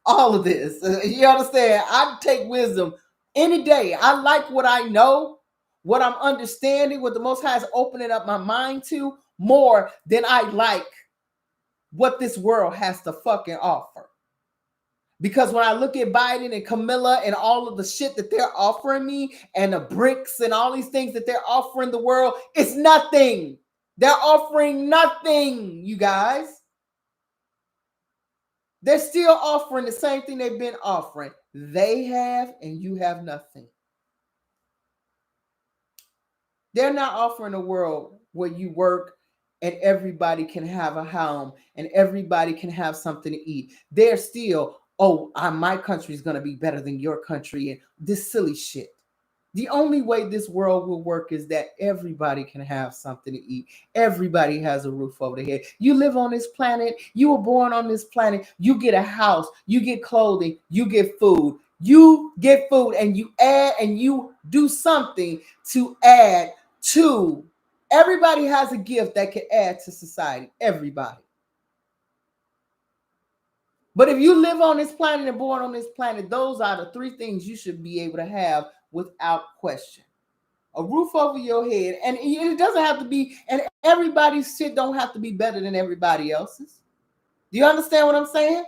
all of this. You understand? I take wisdom any day. I like what I know, what I'm understanding, what the Most High is opening up my mind to more than I like what this world has to fucking offer. Because when I look at Biden and Camilla and all of the shit that they're offering me and the bricks and all these things that they're offering the world, it's nothing. They're offering nothing, you guys. They're still offering the same thing they've been offering. They have, and you have nothing. They're not offering a world where you work and everybody can have a home and everybody can have something to eat. They're still, my country is going to be better than your country and this silly shit. The only way this world will work is that everybody can have something to eat. Everybody has a roof over their head. You live on this planet. You were born on this planet. You get a house. You get clothing. You get food. You get food and you add and you do something to add to. Everybody has a gift that can add to society. Everybody. But if you live on this planet and born on this planet, those are the three things you should be able to have without question. A roof over your head, and it doesn't have to be, and everybody's shit don't have to be better than everybody else's. Do you understand what I'm saying?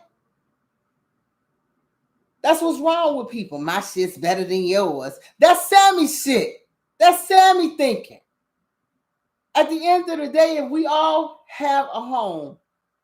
That's what's wrong with people. My shit's better than yours. That's Sammy shit. That's Sammy thinking. At the end of the day, if we all have a home,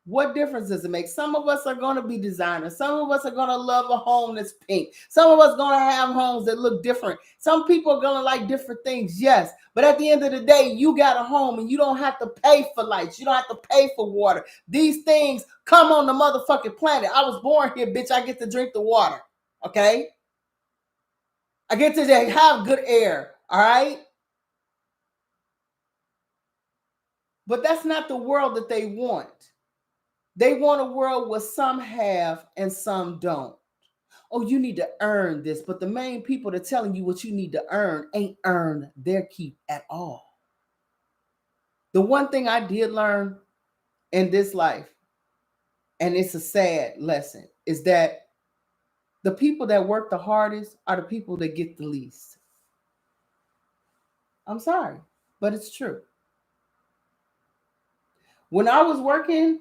what difference does it make? Some of us are going to be designers. Some of us are going to love a home that's pink. Some of us are going to have homes that look different. Some people are going to like different things, yes. But at the end of the day, you got a home and you don't have to pay for lights. You don't have to pay for water. These things come on the motherfucking planet. I was born here, bitch. I get to drink the water, okay? I get to have good air, all right? But that's not the world that they want. They want a world where some have and some don't. Oh, you need to earn this. But the main people that are telling you what you need to earn ain't earned their keep at all. The one thing I did learn in this life, and it's a sad lesson, is that the people that work the hardest are the people that get the least. I'm sorry, but it's true. When I was working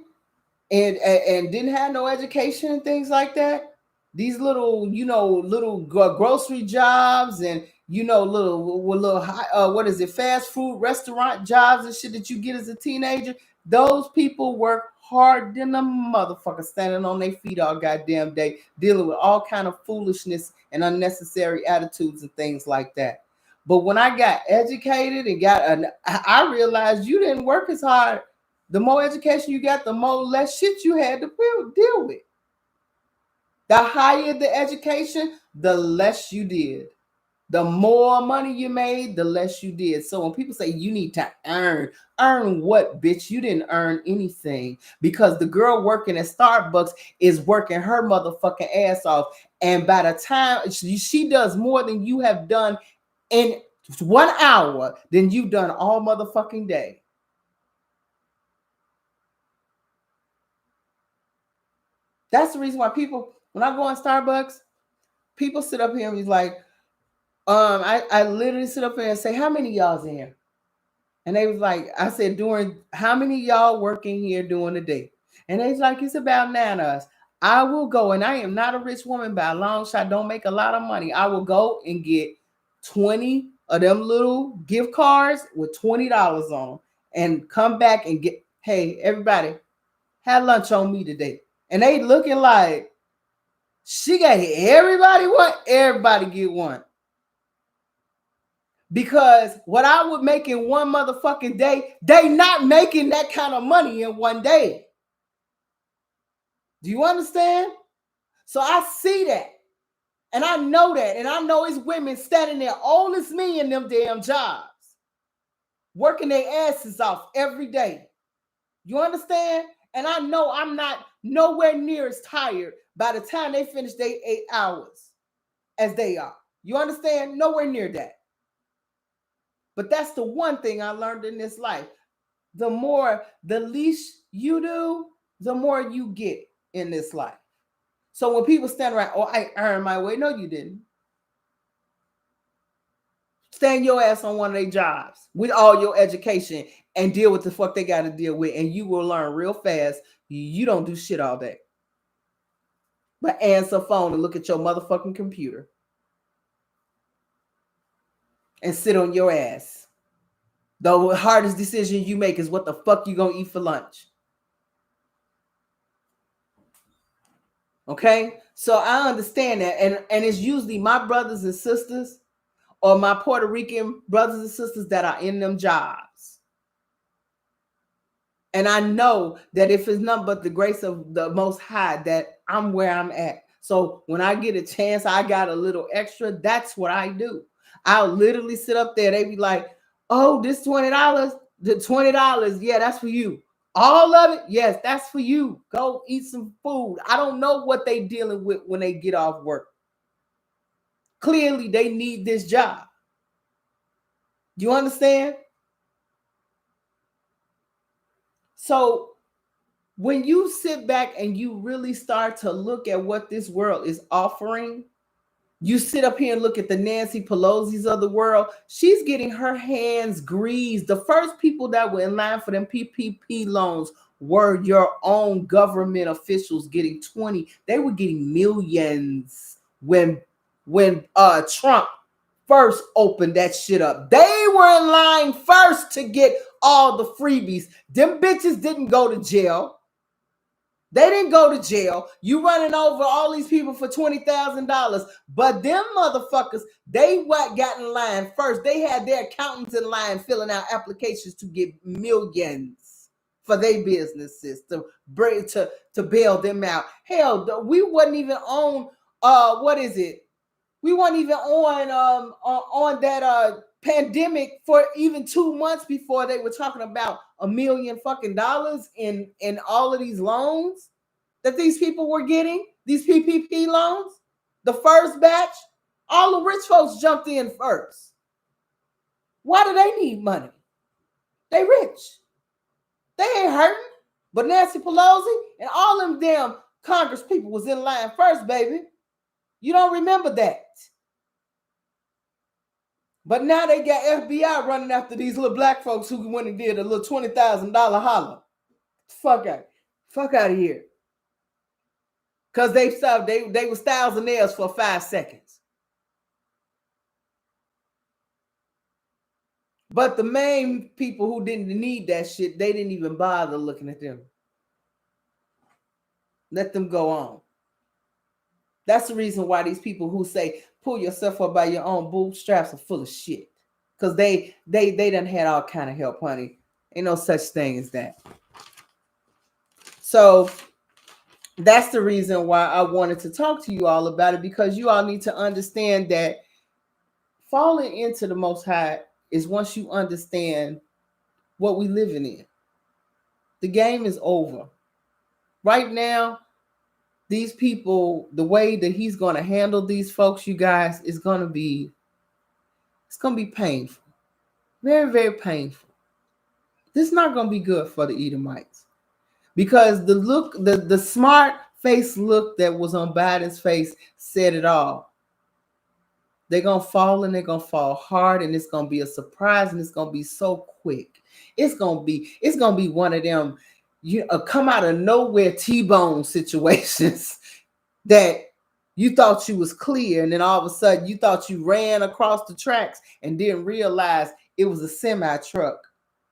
and didn't have no education and things like that, these little grocery jobs and little fast food restaurant jobs and shit that you get as a teenager, those people work hard than a motherfucker, standing on their feet all goddamn day, dealing with all kind of foolishness and unnecessary attitudes and things like that. But when I got educated and I realized you didn't work as hard. The more education you got, the more less shit you had to deal with. The higher the education, the less you did. The more money you made, the less you did. So when people say you need to earn what, bitch? You didn't earn anything, because the girl working at Starbucks is working her motherfucking ass off. And by the time she does more than you have done in 1 hour than you've done all motherfucking day. That's the reason why people, when I go on Starbucks, people sit up here and be like, I literally sit up here and say, how many y'all's in here? And they was like, I said, how many y'all working here during the day? And they was like, it's about 9 of us. I will go, and I am not a rich woman by a long shot. I don't make a lot of money. I will go and get 20 of them little gift cards with $20 on and come back and get hey, everybody, have lunch on me today. And they looking like she got everybody one, everybody get one. Because what I would make in one motherfucking day, they not making that kind of money in one day. Do you understand? So I see that. And I know that. And I know it's women standing there old as me in them damn jobs, working their asses off every day. You understand? And I know I'm not nowhere near as tired by the time they finish their 8 hours as they are. You understand? Nowhere near that. But that's the one thing I learned in this life. The least you do, the more you get in this life. So when people stand around, oh, I earned my way. No, you didn't. Stand your ass on one of their jobs with all your education and deal with the fuck they got to deal with. And you will learn real fast. You don't do shit all day. But answer a phone and look at your motherfucking computer. And sit on your ass. The hardest decision you make is what the fuck you gonna eat for lunch. Okay? So I understand that. And it's usually my brothers and sisters or my Puerto Rican brothers and sisters that are in them jobs. And I know that if it's nothing but the grace of the Most High, that I'm where I'm at. So when I get a chance, I got a little extra. That's what I do. I'll literally sit up there. They be like, oh, this $20, the $20. Yeah, that's for you. All of it, yes, that's for you. Go eat some food. I don't know what they dealing with when they get off work. Clearly, they need this job. You understand? So when you sit back and you really start to look at what this world is offering, you sit up here and look at the Nancy Pelosi's of the world. She's getting her hands greased. The first people that were in line for them PPP loans were your own government officials getting 20. They were getting millions when Trump first opened that shit up. They were in line first to get all the freebies. Them bitches didn't go to jail. They didn't go to jail. You running over all these people for $20,000. But them motherfuckers, they got in line first. They had their accountants in line filling out applications to get millions for their businesses to bail them out. Hell, we wasn't even on we weren't even on that pandemic for even 2 months before they were talking about $1 million fucking dollars in all of these loans that these people were getting, these PPP loans. The first batch, all the rich folks jumped in first. Why do they need money? They rich. They ain't hurting. But Nancy Pelosi and all them damn Congress people was in line first, baby. You don't remember that. But now they got FBI running after these little black folks who went and did a little $20,000 holler. Fuck out of here. Because they were styles and nails for 5 seconds. But the main people who didn't need that shit, they didn't even bother looking at them. Let them go on. That's the reason why these people who say pull yourself up by your own bootstraps are full of shit. Because they done had all kind of help, honey. Ain't no such thing as that. So that's the reason why I wanted to talk to you all about it, because you all need to understand that falling into the Most High is once you understand what we living in. The game is over. Right now, these people, the way that he's going to handle these folks, you guys, is going to be painful. Very, very painful. This is not going to be good for the Edomites, because the smart face look that was on Biden's face said it all. They're going to fall, and they're going to fall hard, and it's going to be a surprise, and it's going to be so quick. It's going to be one of them come out of nowhere T-bone situations that you thought you was clear, and then all of a sudden you thought you ran across the tracks and didn't realize it was a semi truck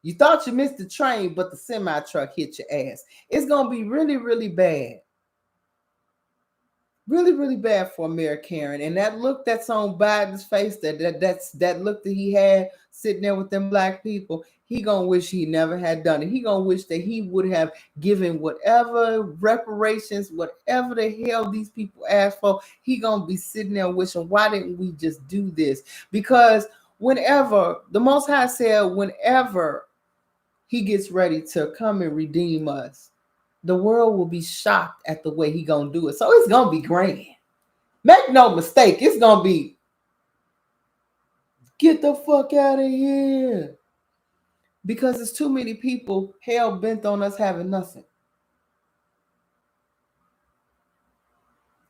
You thought you missed the train, but the semi truck hit your ass. It's gonna be really, really bad. Really, really bad for Mayor Karen. And that look that's on Biden's face, that look that he had sitting there with them black people, he gonna wish he never had done it. He gonna wish that he would have given whatever reparations, whatever the hell these people asked for. He gonna be sitting there wishing, why didn't we just do this? Because whenever the Most High said, whenever he gets ready to come and redeem us, the world will be shocked at the way he gonna do it. So it's gonna be grand. Make no mistake, it's gonna be, get the fuck out of here. Because there's too many people hell bent on us having nothing.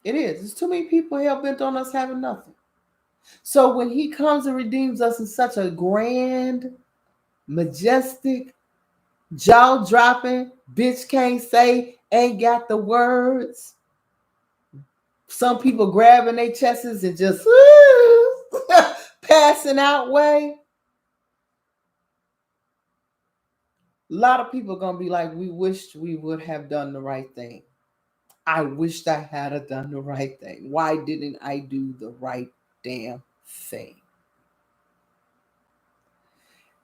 It is. There's too many people hell bent on us having nothing. So when he comes and redeems us in such a grand, majestic, jaw-dropping, bitch can't say, ain't got the words, some people grabbing their chests and just passing out way. A lot of people are going to be like, we wished we would have done the right thing. I wished I had done the right thing. Why didn't I do the right damn thing?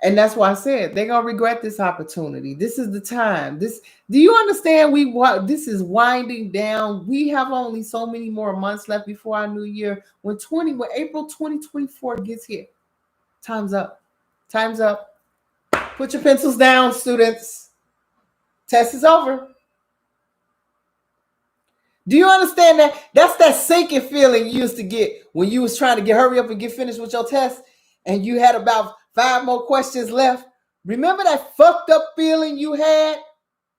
And that's why I said they're gonna regret this opportunity. This is the time. Do you understand? This is winding down. We have only so many more months left before our new year. When April 2024 gets here, time's up. Time's up. Put your pencils down, students. Test is over. Do you understand that? That's that sinking feeling you used to get when you was trying to hurry up and get finished with your test, and you had about 5 more questions left. Remember that fucked up feeling you had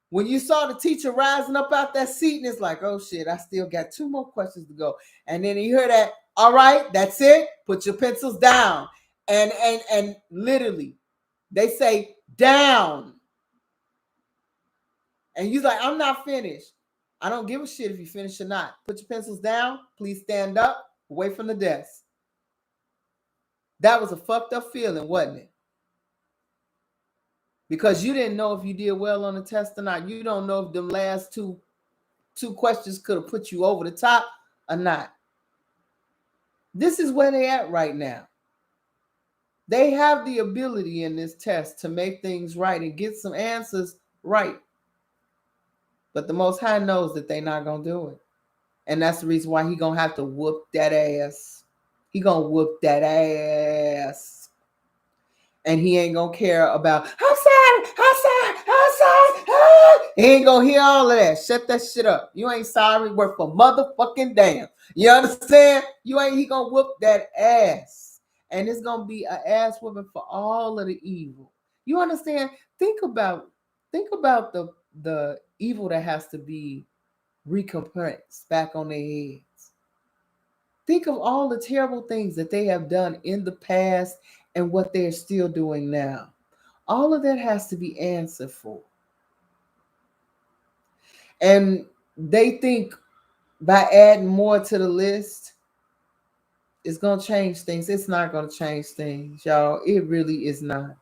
when you saw the teacher rising up out that seat, and it's like, oh shit, I still got 2 more questions to go. And then you hear that, all right, that's it. Put your pencils down. And literally, they say down. And you're like, I'm not finished. I don't give a shit if you finish or not. Put your pencils down. Please stand up. Away from the desk. That was a fucked up feeling, wasn't it? Because you didn't know if you did well on the test or not. You don't know if them last two questions could have put you over the top or not. This is where they at right now. They have the ability in this test to make things right and get some answers right. But the Most High knows that they're not going to do it. And that's the reason why he going to have to whoop that ass. He going to whoop that ass. And he ain't going to care about, I'm sorry. He ain't going to hear all of that. Shut that shit up. You ain't sorry worth a motherfucking damn. You understand? He going to whoop that ass. And it's going to be an ass whooping for all of the evil. You understand? Think about the evil that has to be recompensed back on their heads. Think of all the terrible things that they have done in the past and what they're still doing now. All of that has to be answered for. And they think by adding more to the list, it's going to change things. It's not going to change things, y'all. It really is not.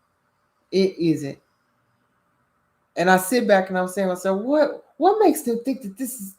It isn't. And I sit back and I'm saying to myself, what makes them think that this is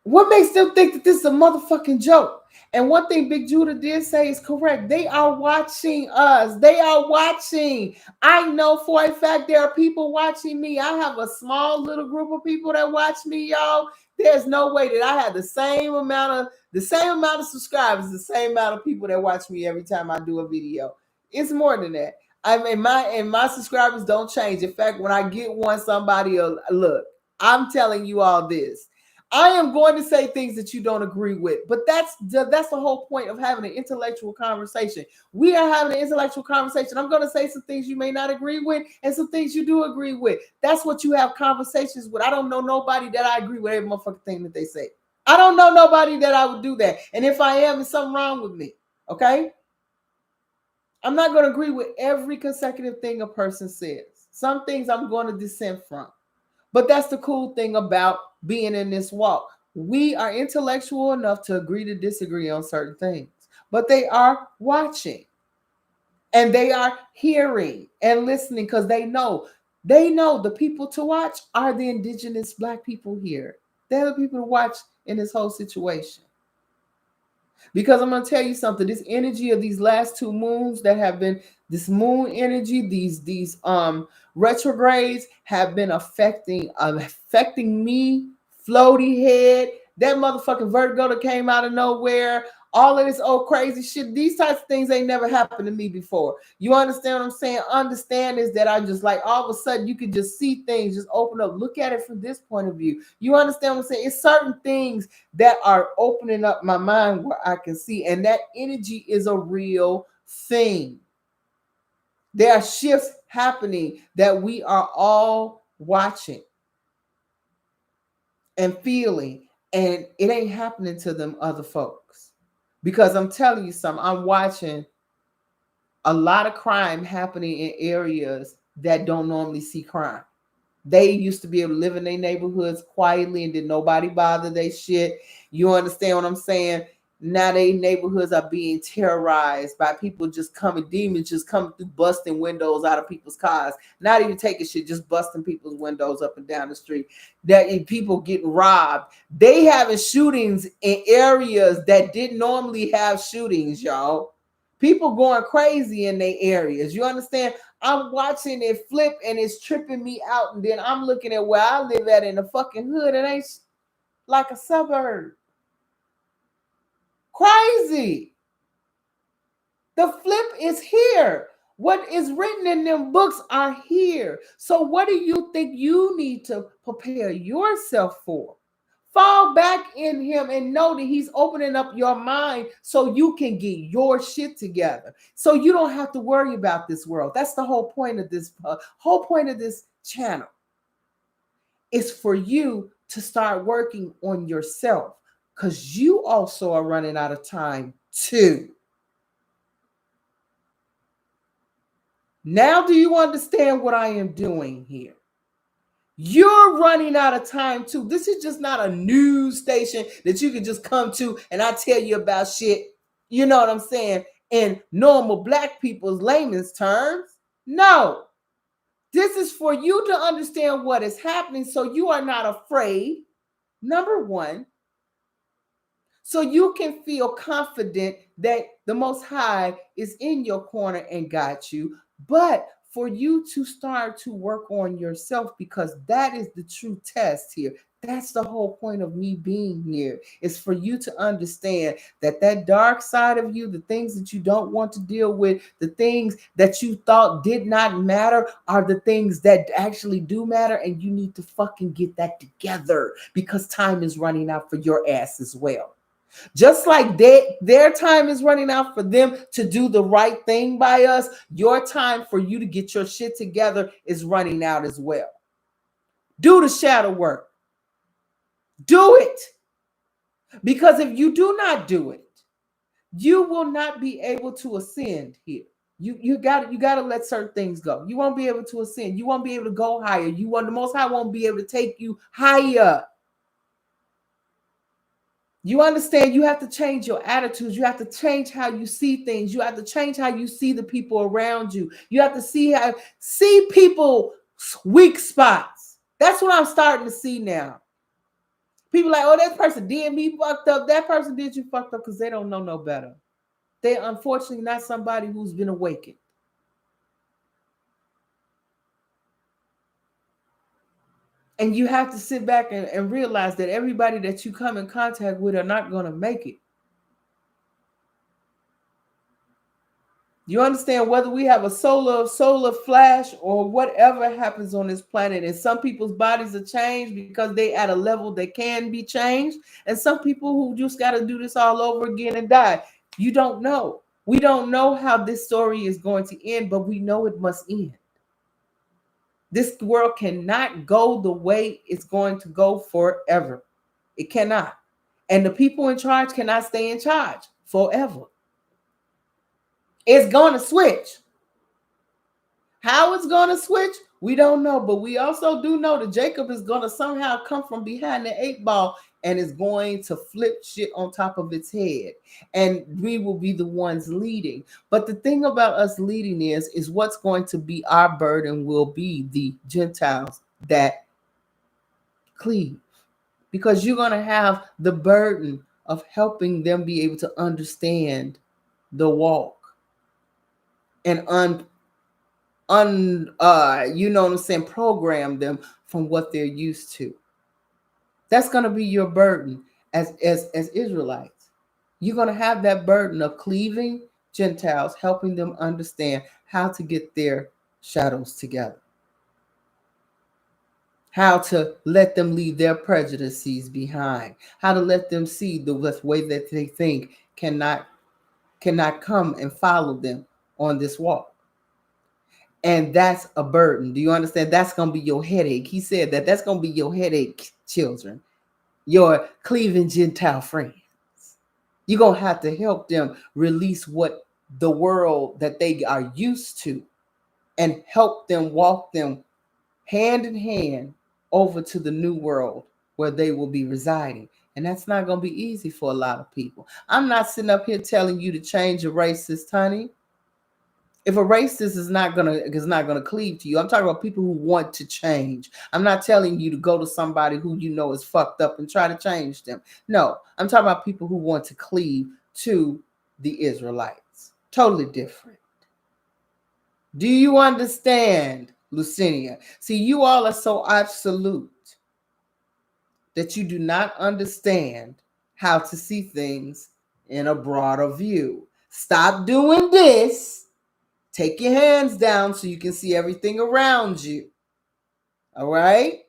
a motherfucking joke? And one thing Big Judah did say is correct. They are watching us. They are watching. I know for a fact there are people watching me. I have a small little group of people that watch me, y'all. There's no way that I have the same amount of subscribers, the same amount of people that watch me every time I do a video. It's more than that. I mean, my subscribers don't change. In fact, when I get one, somebody will look. I'm telling you all this. I am going to say things that you don't agree with, but that's the whole point of having an intellectual conversation. We are having an intellectual conversation. I'm going to say some things you may not agree with and some things you do agree with. That's what you have conversations with. I don't know nobody that I agree with every motherfucking thing that they say. I don't know nobody that I would do that. And if I am, there's something wrong with me. Okay? I'm not going to agree with every consecutive thing a person says. Some things I'm going to dissent from. But that's the cool thing about being in this walk. We are intellectual enough to agree to disagree on certain things, but they are watching. And they are hearing and listening because they know the people to watch are the indigenous Black people here. They're the people to watch in this whole situation. Because I'm going to tell you something, this energy of these last two moons that have been, this moon energy, these retrogrades have been affecting me, floaty head, that motherfucking vertigo that came out of nowhere, all of this old crazy shit. These types of things ain't never happened to me before. You understand what I'm saying? Understand is that I just like all of a sudden you could just see things just open up. Look at it from this point of view. You understand what I'm saying? It's certain things that are opening up my mind where I can see, and that energy is a real thing. There are shifts happening that we are all watching and feeling, and it ain't happening to them other folks. Because I'm telling you something, I'm watching a lot of crime happening in areas that don't normally see crime. They used to be able to live in their neighborhoods quietly and did nobody bother they shit. You understand what I'm saying? Now their neighborhoods are being terrorized by people just coming, demons just coming through, busting windows out of people's cars. Not even taking shit, just busting people's windows up and down the street. That people getting robbed. They having shootings in areas that didn't normally have shootings, y'all. People going crazy in their areas. You understand? I'm watching it flip and it's tripping me out. And then I'm looking at where I live at in the fucking hood. It ain't like a suburb. Crazy. The flip is here. What is written in them books are here. So what do you think you need to prepare yourself for? Fall back in him and know that he's opening up your mind so you can get your shit together. So you don't have to worry about this world. That's the whole point of this channel. Is for you to start working on yourself, because you also are running out of time too. Now, do you understand what I am doing here? You're running out of time too. This is just not a news station that you can just come to and I tell you about shit. You know what I'm saying? In normal Black people's layman's terms. No. This is for you to understand what is happening so you are not afraid. Number one. So you can feel confident that the Most High is in your corner and got you. But for you to start to work on yourself, because that is the true test here. That's the whole point of me being here, is for you to understand that that dark side of you, the things that you don't want to deal with, the things that you thought did not matter are the things that actually do matter. And you need to fucking get that together, because time is running out for your ass as well. Just like their time is running out for them to do the right thing by us, your time for you to get your shit together is running out as well. Do the shadow work. Do it. Because if you do not do it, you will not be able to ascend here. You got to let certain things go. You won't be able to ascend. You won't be able to go higher. The Most High won't be able to take you higher. You understand? You have to change your attitudes. You have to change how you see things. You have to change how you see the people around you. You have to see people weak spots. That's what I'm starting to see now. People like, oh, that person did me fucked up. That person did you fucked up because they don't know no better. They're unfortunately not somebody who's been awakened. And you have to sit back and realize that everybody that you come in contact with are not going to make it. You understand? Whether we have a solar flash or whatever happens on this planet, and some people's bodies are changed because they at a level that can be changed, and some people who just got to do this all over again and die. You don't know. We don't know how this story is going to end, but we know it must end. This world cannot go the way it's going to go forever. It cannot. And the people in charge cannot stay in charge forever. It's going to switch. How it's going to switch, we don't know. But we also do know that Jacob is going to somehow come from behind the 8 ball and is going to flip shit on top of its head. And we will be the ones leading. But the thing about us leading is what's going to be our burden will be the Gentiles that cleave. Because you're going to have the burden of helping them be able to understand the walk and you know what I'm saying, program them from what they're used to. That's going to be your burden as Israelites. You're going to have that burden of cleaving Gentiles, helping them understand how to get their shadows together, how to let them leave their prejudices behind, how to let them see the way that they think cannot come and follow them on this walk. And that's a burden. Do you understand? That's going to be your headache. He said that's going to be your headache, children, your cleaving Gentile friends. You're going to have to help them release what the world that they are used to and help them walk them hand in hand over to the new world where they will be residing. And that's not going to be easy for a lot of people. I'm not sitting up here telling you to change your racist, honey. If a racist is not gonna cleave to you, I'm talking about people who want to change. I'm not telling you to go to somebody who you know is fucked up and try to change them. No, I'm talking about people who want to cleave to the Israelites. Totally different. Do you understand, Lucinia? See, you all are so absolute that you do not understand how to see things in a broader view. Stop doing this. Take your hands down so you can see everything around you. All right?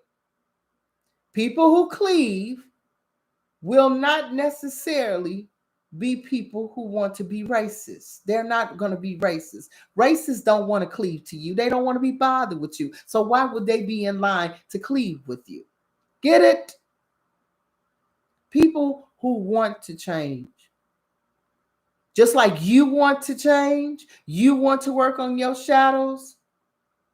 People who cleave will not necessarily be people who want to be racist. They're not going to be racist. Racists don't want to cleave to you. They don't want to be bothered with you. So why would they be in line to cleave with you? Get it? People who want to change. Just like you want to change, you want to work on your shadows.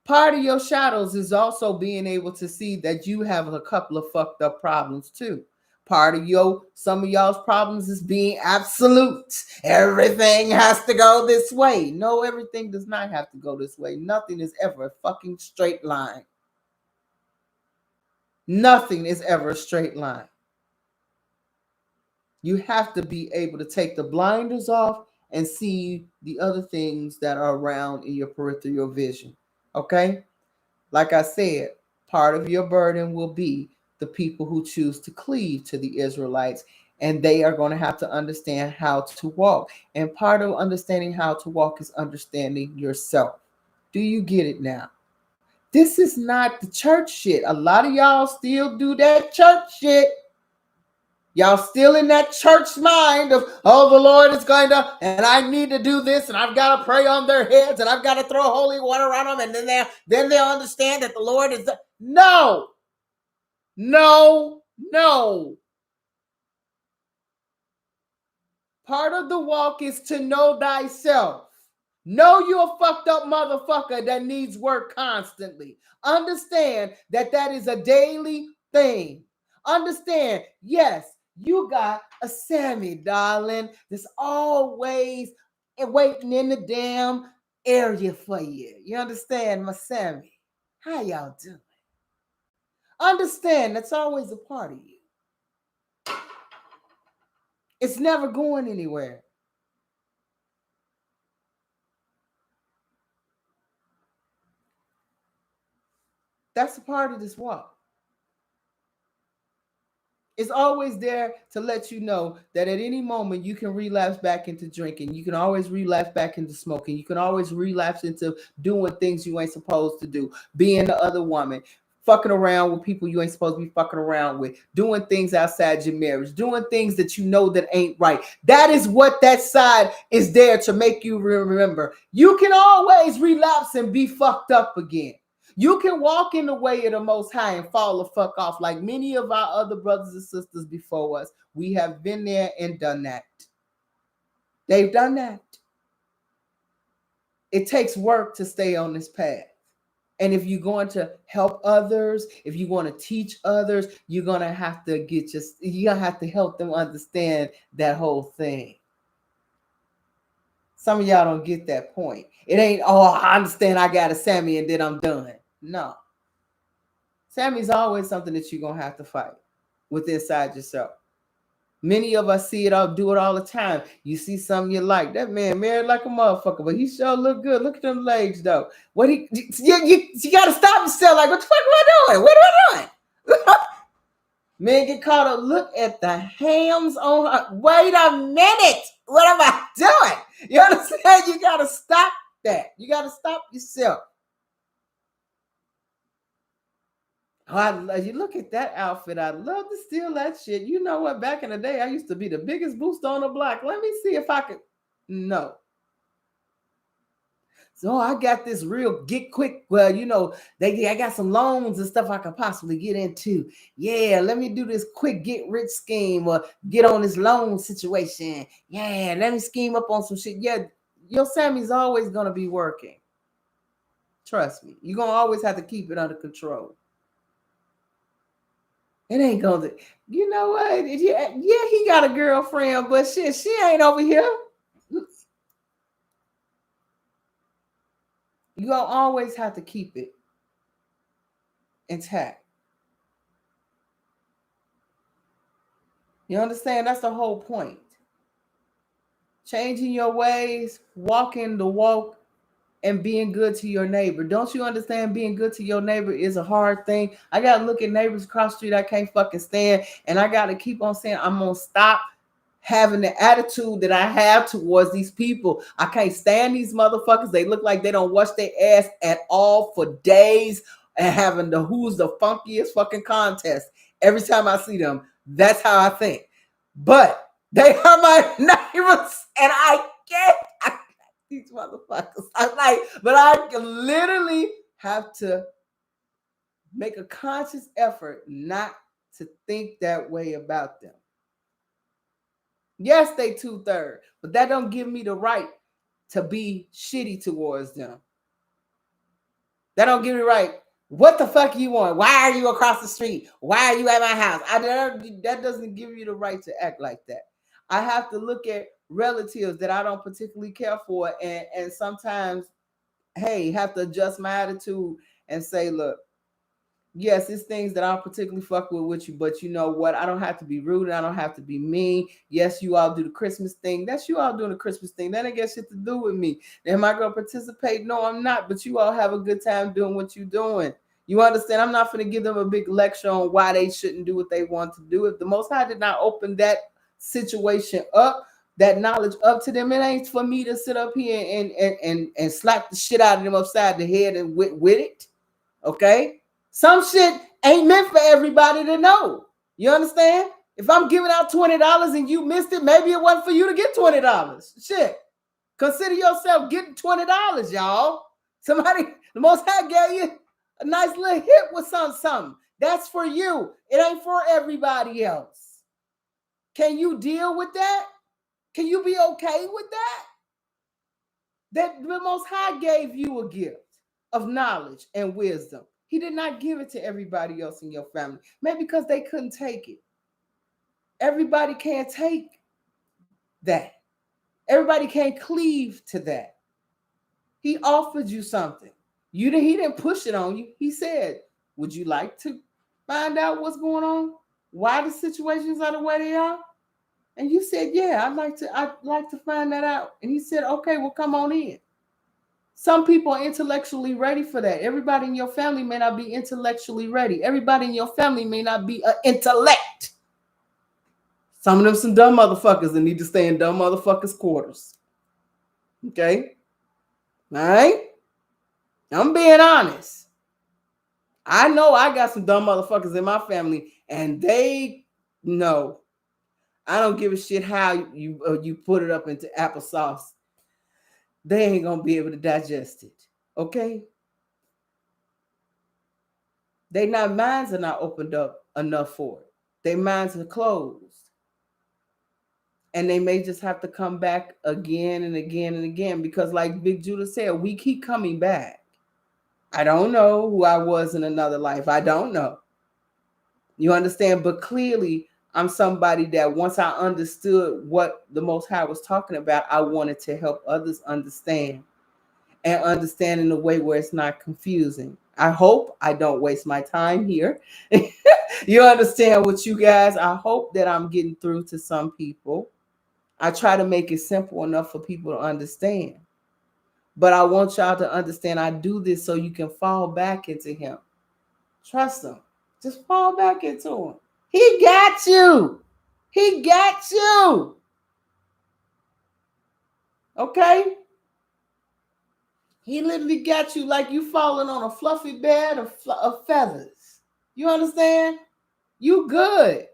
Part of your shadows is also being able to see that you have a couple of fucked up problems too. Part of some of y'all's problems is being absolute. Everything has to go this way. No, everything does not have to go this way. Nothing is ever a fucking straight line. Nothing is ever a straight line. You have to be able to take the blinders off and see the other things that are around in your peripheral vision. Okay? Like I said, part of your burden will be the people who choose to cleave to the Israelites, and they are going to have to understand how to walk. And part of understanding how to walk is understanding yourself. Do you get it now? This is not the church shit. A lot of y'all still do that church shit. Y'all still in that church mind of, oh, the Lord is going to, and I need to do this, and I've got to pray on their heads, and I've got to throw holy water on them, and then they'll understand that the Lord is no. Part of the walk is to know thyself. Know you're a fucked up motherfucker that needs work constantly. Understand that is a daily thing. Understand, yes, you got a Sammy, darling, that's always waiting in the damn area for you. You understand, my Sammy? How y'all doing? Understand that's always a part of you. It's never going anywhere. That's a part of this walk. It's always there to let you know that at any moment you can relapse back into drinking. You can always relapse back into smoking. You can always relapse into doing things you ain't supposed to do. Being the other woman, fucking around with people you ain't supposed to be fucking around with, doing things outside your marriage, doing things that you know that ain't right. That is what that side is there to make you remember. You can always relapse and be fucked up again. You can walk in the way of the Most High and fall the fuck off like many of our other brothers and sisters before us. We have been there and done that. They've done that. It takes work to stay on this path. And if you're going to help others, if you want to teach others, you're gonna have to you gonna have to help them understand that whole thing. Some of y'all don't get that point. It ain't, oh, I understand I got a Sammy and then I'm done. No. Sammy's always something that you're gonna have to fight with inside yourself. Many of us see it all, do it all the time. You see something you like. That man married like a motherfucker, but he sure look good. Look at them legs, though. What you got to stop yourself. Like, what the fuck am I doing? What am I doing? Man, get caught up. Look at the hams on her. Wait a minute. What am I doing? You understand? You got to stop that. You got to stop yourself. Oh, you look at that outfit. I'd love to steal that shit. You know what? Back in the day, I used to be the biggest booster on the block. Let me see if I could. No. So I got this real get quick. Well, I got some loans and stuff I could possibly get into. Yeah, let me do this quick get rich scheme or get on this loan situation. Yeah, let me scheme up on some shit. Yeah, your Sammy's always gonna be working. Trust me. You're gonna always have to keep it under control. It ain't gonna. You know what? Yeah, he got a girlfriend, but shit, she ain't over here. You gonna always have to keep it intact. You understand? That's the whole point. Changing your ways, walking the walk, and being good to your neighbor. Don't you understand? Being good to your neighbor is a hard thing. I gotta look at neighbors across the street I can't fucking stand, and I gotta keep on saying I'm gonna stop having the attitude that I have towards these people. I can't stand these motherfuckers. They look like they don't wash their ass at all for days, and having the who's the funkiest fucking contest every time I see them. That's how I think. But they are my neighbors, and I can't. These motherfuckers. I'm like, but I literally have to make a conscious effort not to think that way about them. Yes, they 2/3, but that don't give me the right to be shitty towards them. That don't give me the right. What the fuck you want? Why are you across the street? Why are you at my house? That doesn't give you the right to act like that. I have to look at relatives that I don't particularly care for, and sometimes, hey, have to adjust my attitude and say, look, yes, it's things that I don't particularly fuck with you, but you know what? I don't have to be rude and I don't have to be mean. Yes, you all do the Christmas thing. That's you all doing the Christmas thing. That ain't got shit to do with me. Am I going to participate? No, I'm not. But you all have a good time doing what you're doing. You understand? I'm not going to give them a big lecture on why they shouldn't do what they want to do. If the Most High did not open that situation up, that knowledge up to them, it ain't for me to sit up here and slap the shit out of them upside the head and with it. Okay? Some shit ain't meant for everybody to know. You understand? If I'm giving out $20 and you missed it, maybe it wasn't for you to get $20. Shit. Consider yourself getting $20, y'all. Somebody, the Most High gave you a nice little hit with something. That's for you. It ain't for everybody else. Can you deal with that? Can you be okay with that? That the Most High gave you a gift of knowledge and wisdom. He did not give it to everybody else in your family. Maybe because they couldn't take it. Everybody can't take that. Everybody can't cleave to that. He offered you something. He didn't push it on you. He said, would you like to find out what's going on? Why the situations are the way they are? And you said, yeah, I'd like to find that out. And he said, okay, well, come on in. Some people are intellectually ready for that. Everybody in your family may not be intellectually ready. Everybody in your family may not be an intellect. Some of them some dumb motherfuckers that need to stay in dumb motherfuckers' quarters. Okay? All right? I'm being honest. I know I got some dumb motherfuckers in my family, and they know. I don't give a shit how you put it up into applesauce. They ain't gonna be able to digest it. Okay? Their minds are not opened up enough for it. Their minds are closed. And they may just have to come back again and again and again because, like Big Judah said, we keep coming back. I don't know who I was in another life. I don't know. You understand? But clearly, I'm somebody that once I understood what the Most High was talking about, I wanted to help others understand and understand in a way where it's not confusing. I hope I don't waste my time here. You understand what you guys, I hope that I'm getting through to some people. I try to make it simple enough for people to understand. But I want y'all to understand I do this so you can fall back into him. Trust him. Just fall back into him. He got you. He got you. Okay? He literally got you like you falling on a fluffy bed of feathers. You understand? You good.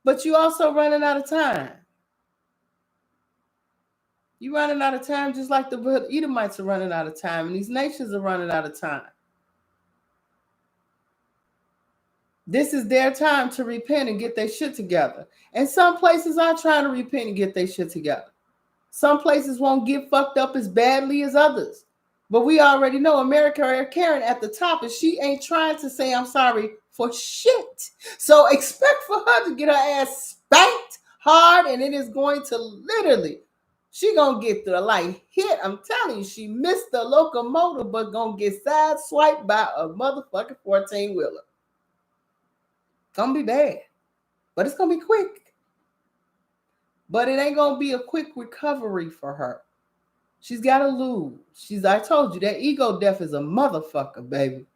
But you also running out of time. You running out of time just like the Edomites are running out of time, and these nations are running out of time. This is their time to repent and get their shit together. And some places are trying to repent and get their shit together. Some places won't get fucked up as badly as others. But we already know America Karen at the top, and she ain't trying to say I'm sorry for shit. So expect for her to get her ass spanked hard, and it is going to literally, she gonna get the light hit. I'm telling you, she missed the locomotive, but gonna get sideswiped by a motherfucking 14-wheeler. Gonna be bad, but it's gonna be quick. But it ain't gonna be a quick recovery for her. She's got to lose. I told you, that ego death is a motherfucker, baby.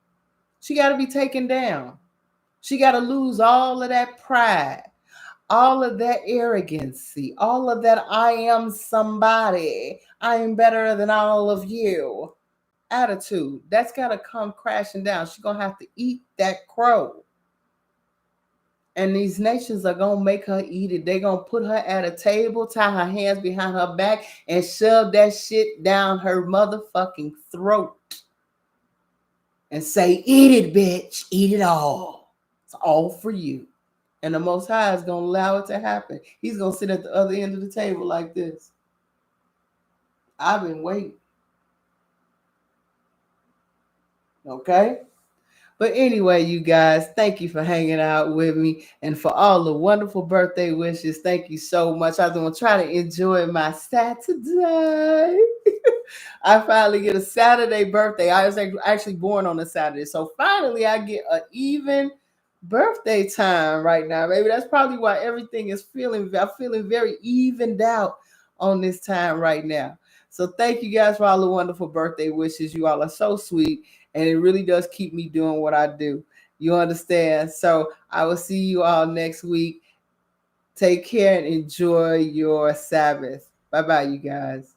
She got to be taken down. She got to lose all of that pride, all of that arrogancy, all of that I am somebody, I am better than all of you attitude. That's got to come crashing down. She's going to have to eat that crow. And these nations are going to make her eat it. They're going to put her at a table, tie her hands behind her back, and shove that shit down her motherfucking throat. And say, eat it, bitch. Eat it all. It's all for you. And the Most High is going to allow it to happen. He's going to sit at the other end of the table like this. I've been waiting. Okay? But anyway, you guys, thank you for hanging out with me and for all the wonderful birthday wishes. Thank you so much. I'm going to try to enjoy my Saturday. I finally get a Saturday birthday. I was actually born on a Saturday. So finally, I get an even birthday time right now. Maybe that's probably why everything is I'm feeling very evened out on this time right now. So thank you guys for all the wonderful birthday wishes. You all are so sweet. And it really does keep me doing what I do. You understand? So I will see you all next week. Take care and enjoy your Sabbath. Bye-bye, you guys.